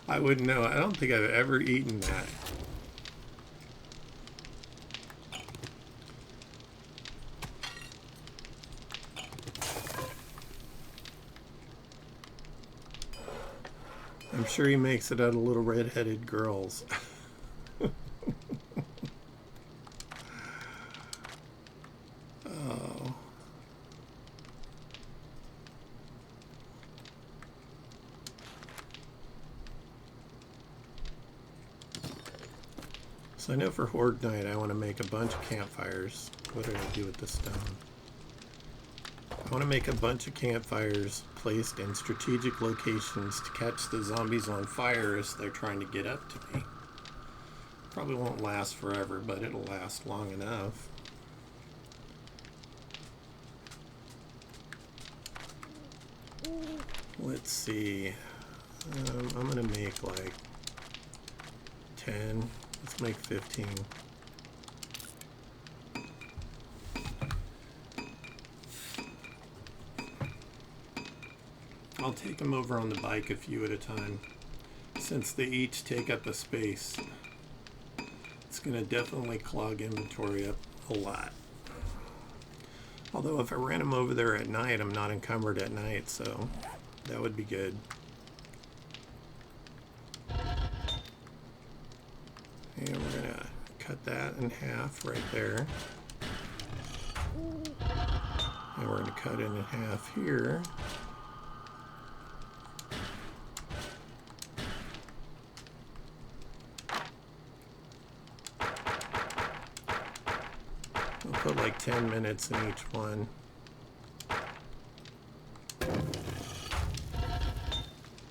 I wouldn't know. I don't think I've ever eaten that. I'm sure he makes it out of little red-headed girls. Oh. So I know for Horde Night I want to make a bunch of campfires. What did I do with the stone? I want to make a bunch of campfires placed in strategic locations to catch the zombies on fire as they're trying to get up to me. Probably won't last forever, but it'll last long enough. Let's see. I'm gonna make like 10. Let's make 15. I'll take them over on the bike a few at a time, since they each take up a space. It's gonna definitely clog inventory up a lot. Although if I ran them over there at night, I'm not encumbered at night, so that would be good. And we're gonna cut that in half right there. And we're gonna cut it in half here. We'll put like 10 minutes in each one.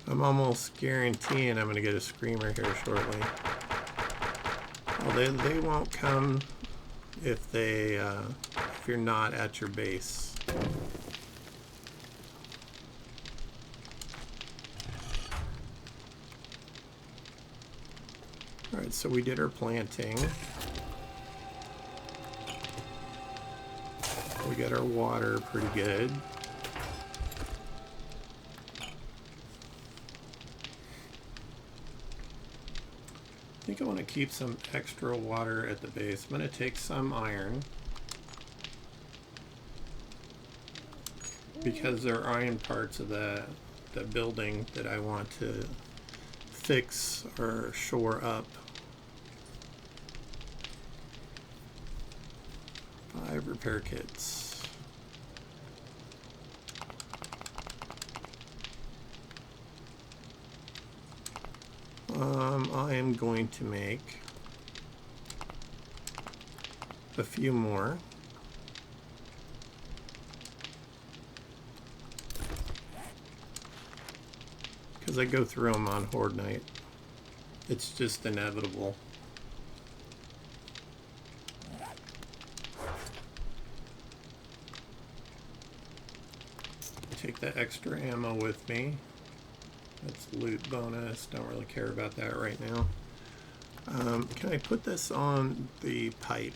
I'm almost guaranteeing I'm going to get a screamer here shortly. Well, they won't come if you're not at your base. All right, so we did our planting. We got our water pretty good. I think I want to keep some extra water at the base. I'm going to take some iron, because there are iron parts of the building that I want to fix or shore up. 5 repair kits. I am going to make a few more. Because I go through them on Horde Night. It's just inevitable. Take the extra ammo with me. That's loot bonus. Don't really care about that right now. Can I put this on the pipe?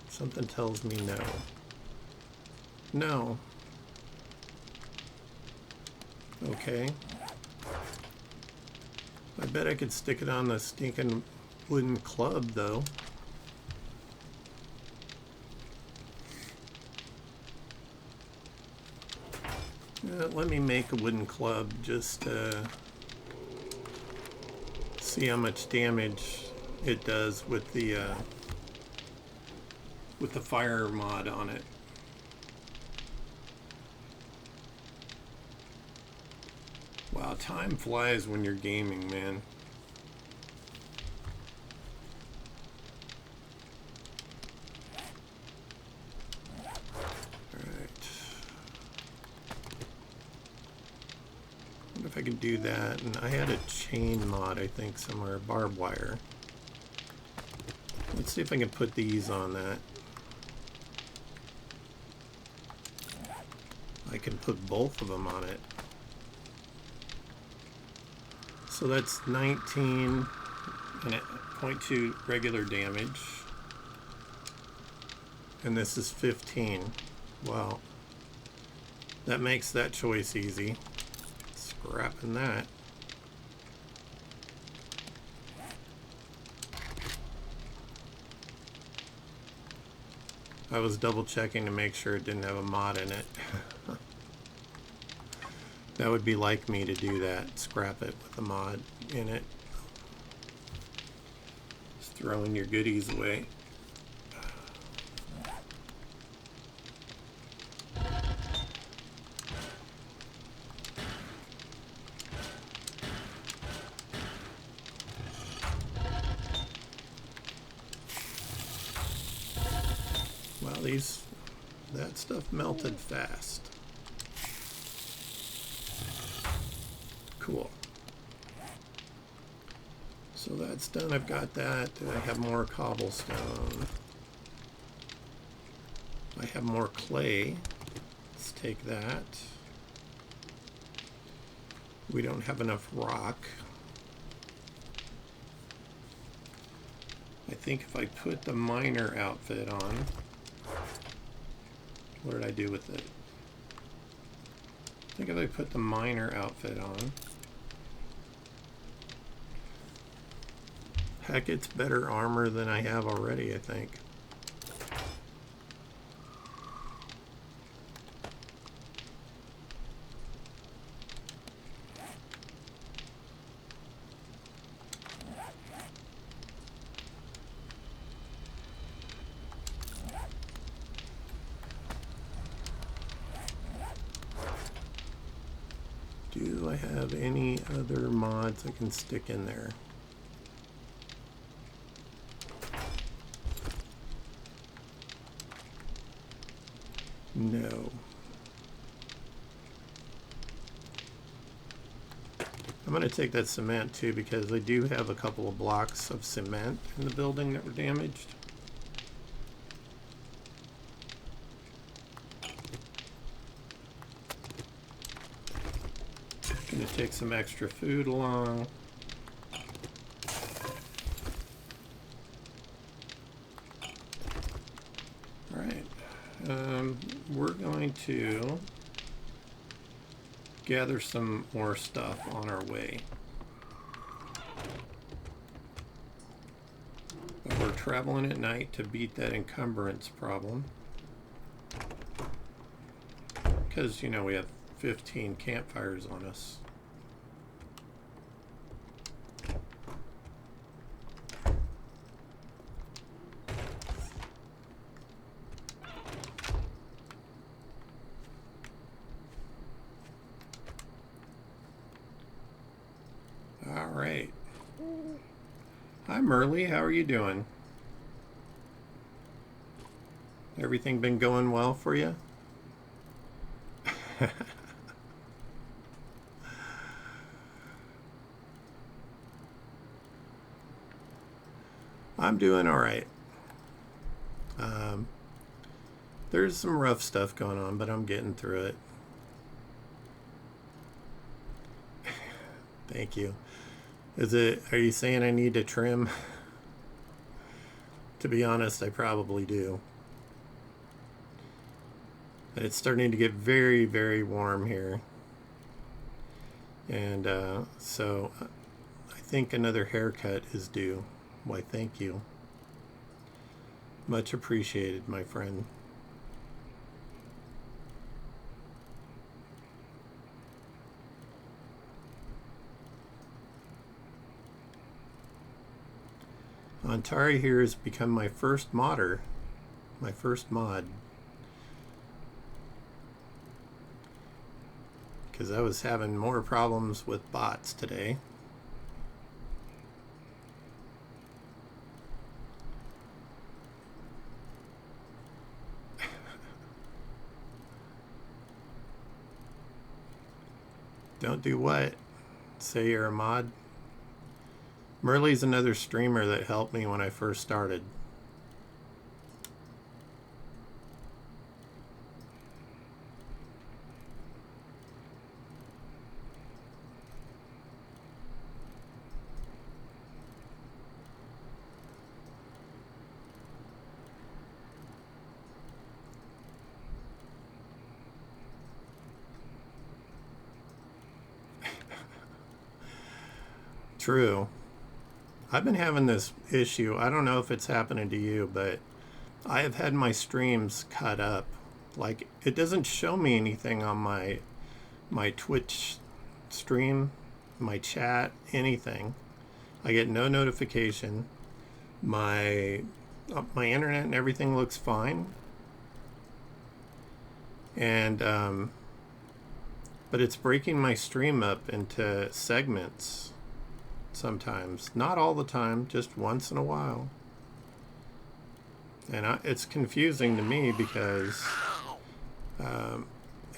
Something tells me no. No. Okay. I bet I could stick it on the stinking wooden club, though. Let me make a wooden club just to see how much damage it does with the fire mod on it. Wow, time flies when you're gaming, man. If I could do that, and I had a chain mod, I think, somewhere, barbed wire. Let's see if I can put these on that. I can put both of them on it. So that's 19.2 regular damage. And this is 15. Wow. That makes that choice easy. Scrapping that. I was double checking to make sure it didn't have a mod in it. That would be like me to do that. Scrap it with a mod in it. Just throwing your goodies away. These That stuff melted fast. Cool. So that's done. I've got that. I have more cobblestone. I have more clay. Let's take that. We don't have enough rock. I think if I put the miner outfit on, what did I do with it? I think if I put the miner outfit on, heck, it's better armor than I have already, I think. Do I have any other mods I can stick in there? No. I'm going to take that cement too, because I do have a couple of blocks of cement in the building that were damaged. Going to take some extra food along. All right. We're going to gather some more stuff on our way. But we're traveling at night to beat that encumbrance problem. Because, you know, we have 15 campfires on us. All right. Hi, Merle. How are you doing? Everything been going well for you? I'm doing all right. There's some rough stuff going on, but I'm getting through it. Thank you. Are you saying I need to trim? To be honest, I probably do. It's starting to get very, very warm here. And so I think another haircut is due. Why, thank you. Much appreciated, my friend. Antari here has become my first modder. My first mod. Because I was having more problems with bots today. Don't do what? Say you're a mod? Merle's another streamer that helped me when I first started. True. I've been having this issue. I don't know if it's happening to you, but I have had my streams cut up. Like, it doesn't show me anything on my Twitch stream, my chat, anything. I get no notification. My internet and everything looks fine. And but it's breaking my stream up into segments. Sometimes, not all the time, just once in a while. And it's confusing to me because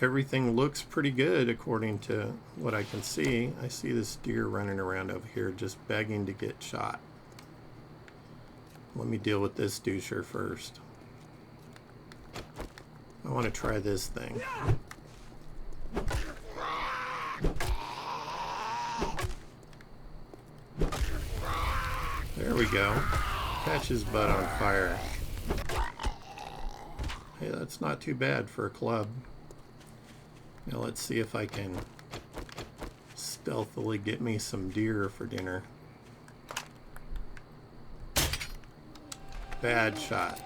Everything looks pretty good according to what I can see. I see this deer running around over here just begging to get shot. Let me deal with this doucher first. I want to try this thing. There we go. Catch his butt on fire. Hey, that's not too bad for a club. Now let's see if I can stealthily get me some deer for dinner. Bad shot.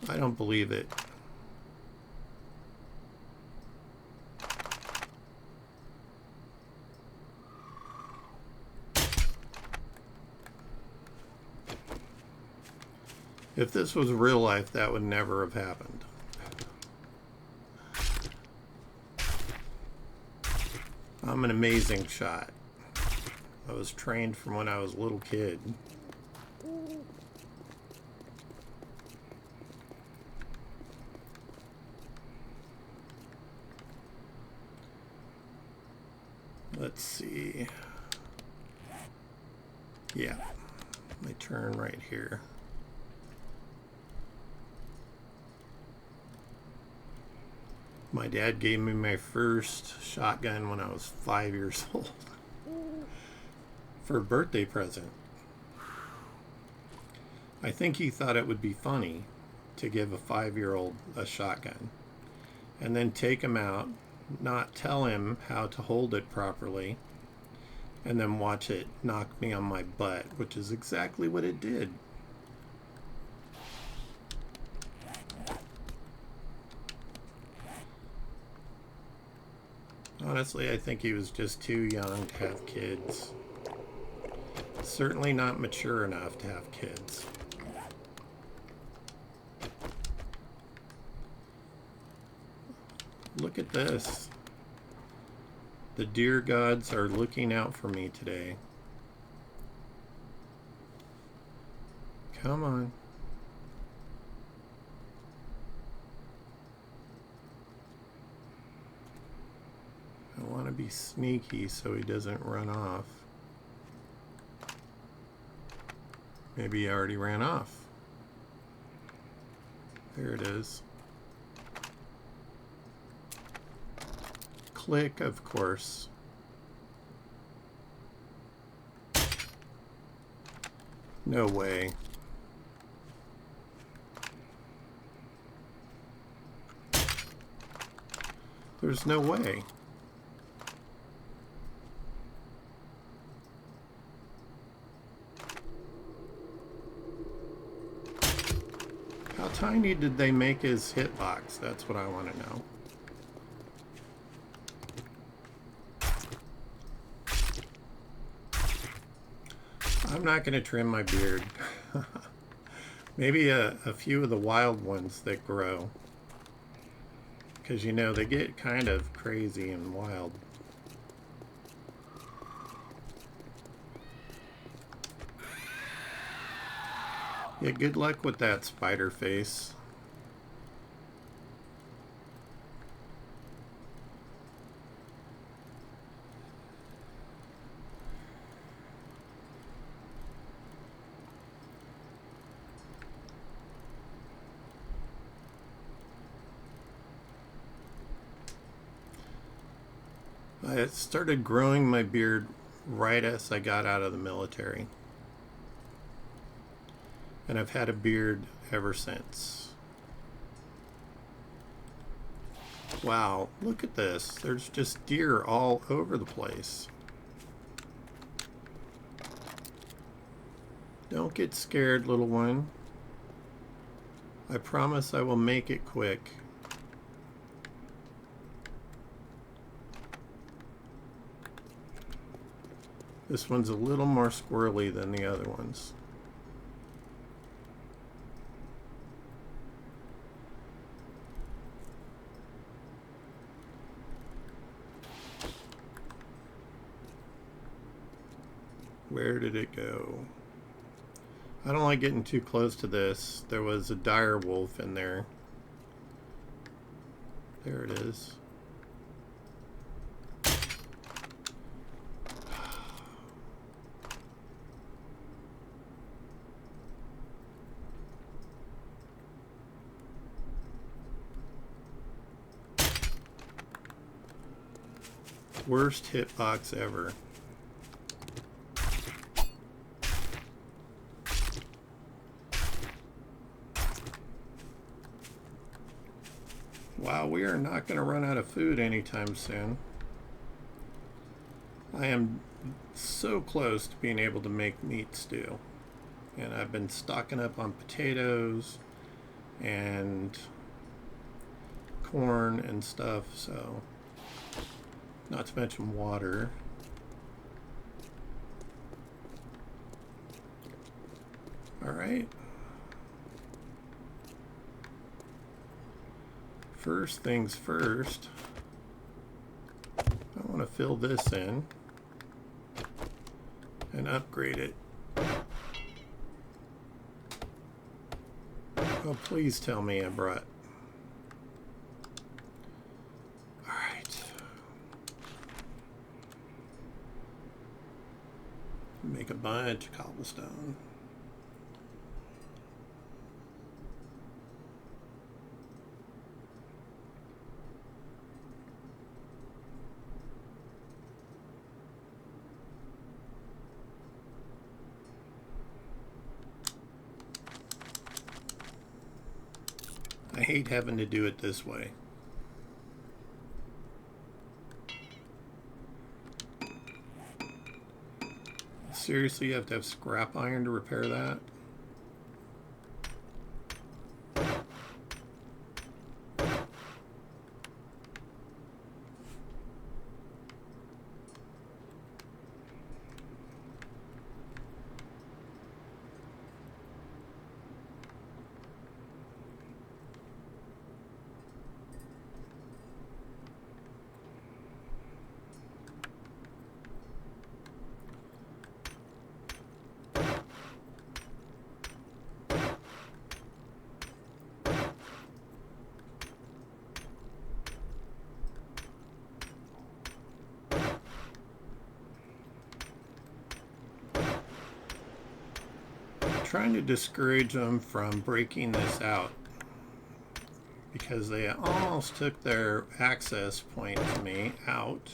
I don't believe it. If this was real life, that would never have happened. I'm an amazing shot. I was trained from when I was a little kid. Let's see. Yeah, my turn right here. My dad gave me my first shotgun when I was 5 years old for a birthday present. I think he thought it would be funny to give a 5-year-old a shotgun and then take him out, not tell him how to hold it properly, and then watch it knock me on my butt, which is exactly what it did. Honestly, I think he was just too young to have kids. Certainly not mature enough to have kids. Look at this. The deer gods are looking out for me today. Come on. I want to be sneaky so he doesn't run off. Maybe he already ran off. There it is. Click, of course. No way. There's no way. How tiny did they make his hitbox? That's what I want to know. I'm not going to trim my beard. Maybe a few of the wild ones that grow. Because, you know, they get kind of crazy and wild. Yeah, good luck with that, spider face. I started growing my beard right as I got out of the military. And I've had a beard ever since. Wow, look at this. There's just deer all over the place. Don't get scared, little one. I promise I will make it quick. This one's a little more squirrely than the other ones. Where did it go? I don't like getting too close to this. There was a dire wolf in there. There it is. Worst hitbox ever. Wow, we are not going to run out of food anytime soon. I am so close to being able to make meat stew. And I've been stocking up on potatoes and corn and stuff, so not to mention water. All right. First things first, I want to fill this in and upgrade it. Oh, please tell me I brought. All right. Make a bunch of cobblestone. I hate having to do it this way. Seriously, you have to have scrap iron to repair that? Trying to discourage them from breaking this out because they almost took their access point to me out.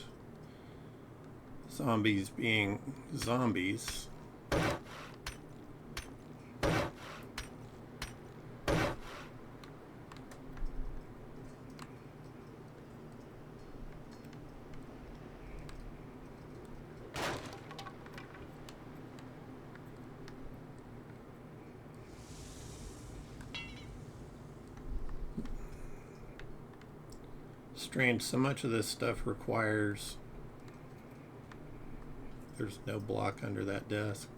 Zombies being zombies. Strange, so much of this stuff requires, there's no block under that desk,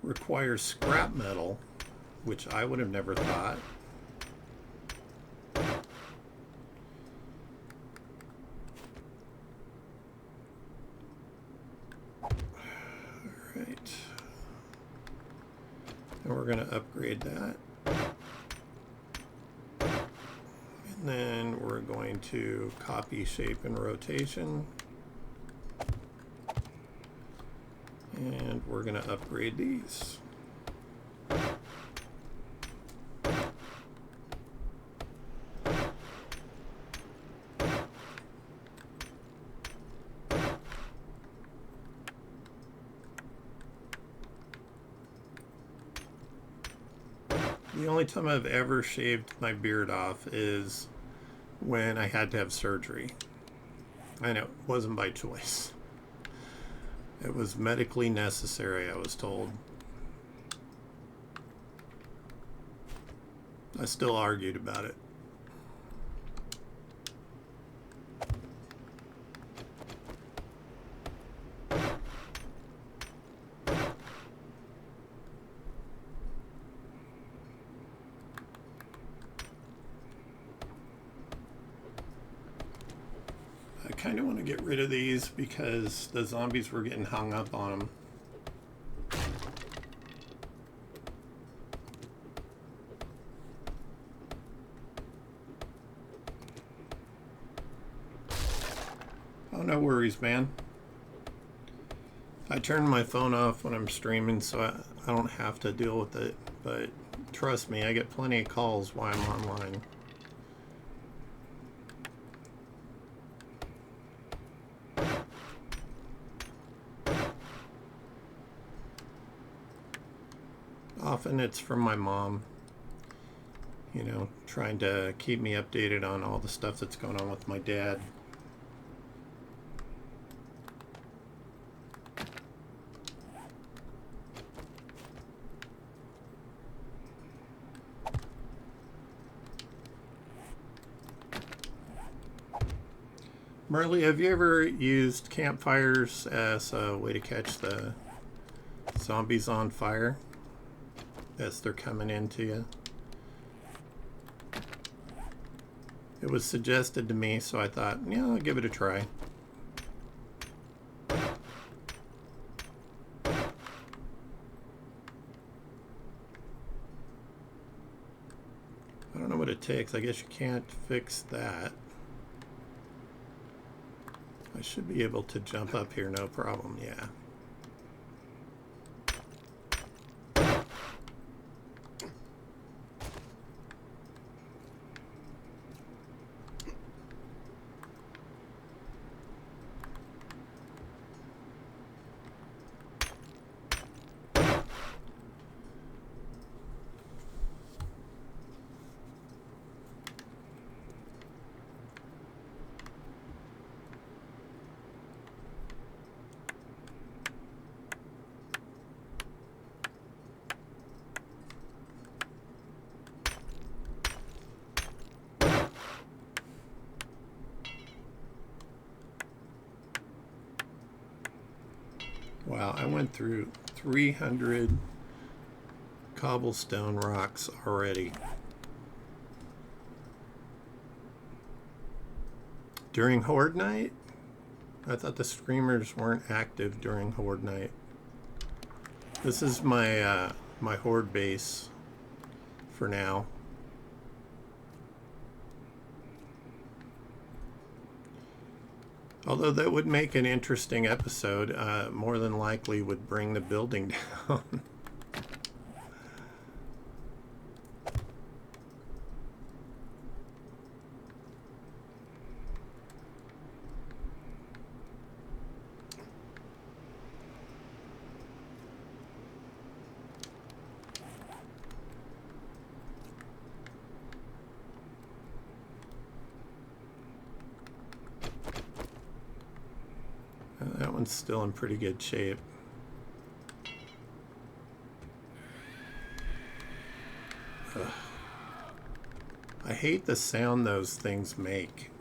requires scrap metal, which I would have never thought. Alright, and we're going to upgrade that. And then we're going to copy shape and rotation. And we're going to upgrade these. The only time I've ever shaved my beard off is when I had to have surgery. And it wasn't by choice. It was medically necessary, I was told. I still argued about it. I kind of want to get rid of these because the zombies were getting hung up on them. Oh, no worries, man. I turn my phone off when I'm streaming so I don't have to deal with it, but trust me, I get plenty of calls while I'm online. Often it's from my mom, you know, trying to keep me updated on all the stuff that's going on with my dad. Marley, have you ever used campfires as a way to catch the zombies on fire as they're coming into you? It was suggested to me, so I thought, yeah, I'll give it a try. I don't know what it takes. I guess you can't fix that. I should be able to jump up here, no problem, yeah. Wow, I went through 300 cobblestone rocks already. During Horde Night? I thought the screamers weren't active during Horde Night. This is my my Horde base for now. Although that would make an interesting episode, more than likely would bring the building down. That one's still in pretty good shape. Ugh. I hate the sound those things make.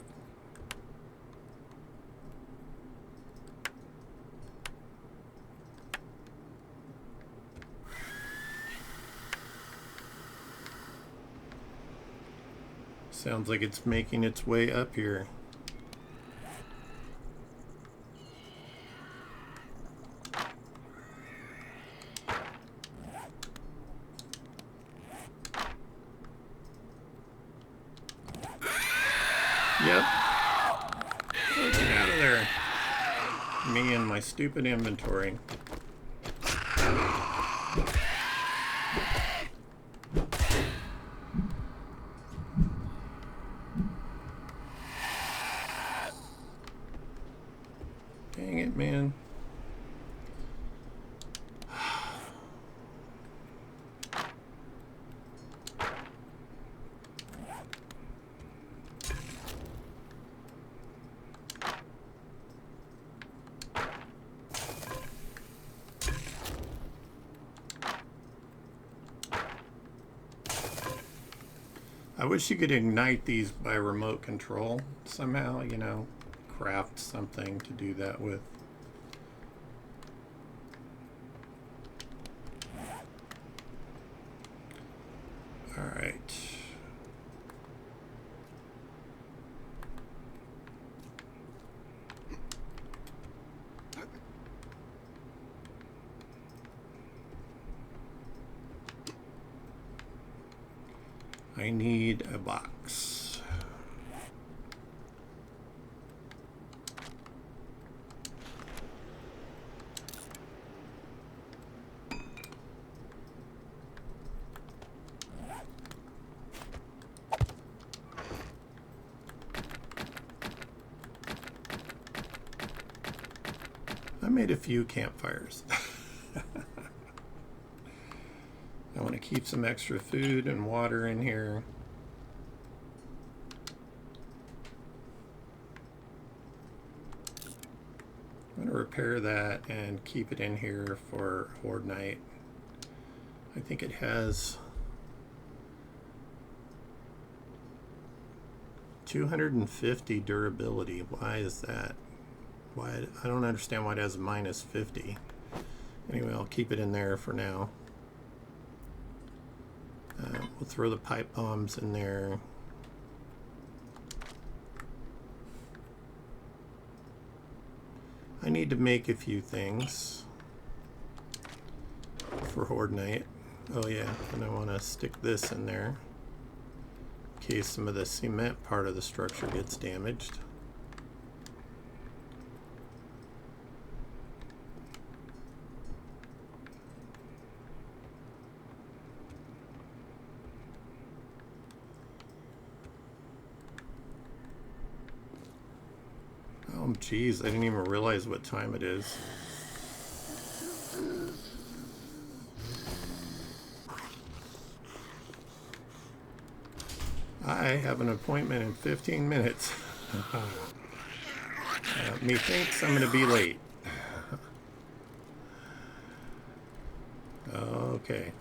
Sounds like it's making its way up here. Yep. Oh, get out of there. Me and my stupid inventory. Dang it, man. I wish you could ignite these by remote control somehow, you know, craft something to do that with. All right. I need a box. I made a few campfires. I want to keep some extra food and water in here. I'm going to repair that and keep it in here for Horde Night. I think it has 250 durability. Why is that? Why? I don't understand why it has minus 50. Anyway, I'll keep it in there for now. We'll throw the pipe bombs in there. I need to make a few things for Horde Night. Oh yeah, and I want to stick this in there in case some of the cement part of the structure gets damaged. Oh geez, I didn't even realize what time it is. I have an appointment in 15 minutes. Methinks I'm going to be late. Okay.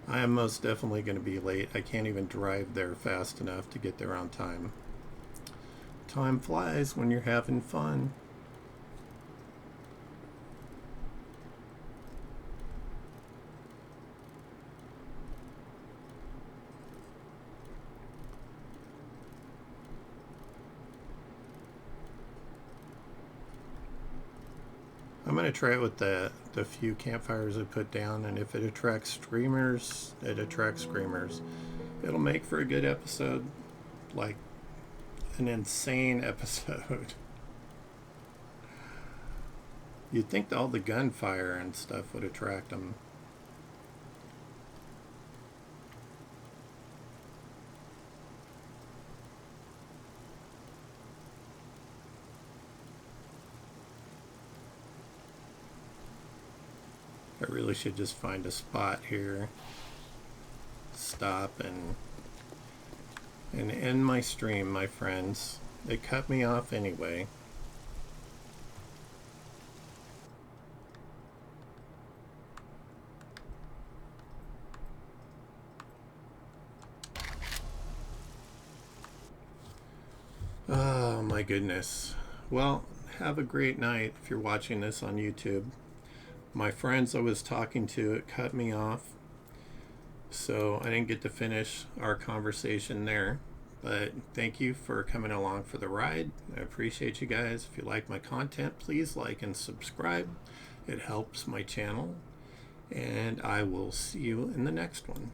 I am most definitely going to be late. I can't even drive there fast enough to get there on time. Time flies when you're having fun. I'm going to try it with the few campfires I put down, and if it attracts streamers, it attracts screamers. It'll make for a good episode, like an insane episode. You'd think all the gunfire and stuff would attract them. I really should just find a spot here, stop, and end my stream, my friends. They cut me off anyway. Oh my goodness. Well, have a great night if you're watching this on YouTube. My friends I was talking to, it cut me off, so I didn't get to finish our conversation there. But thank you for coming along for the ride. I appreciate you guys. If you like my content, please like and subscribe. It helps my channel. And I will see you in the next one.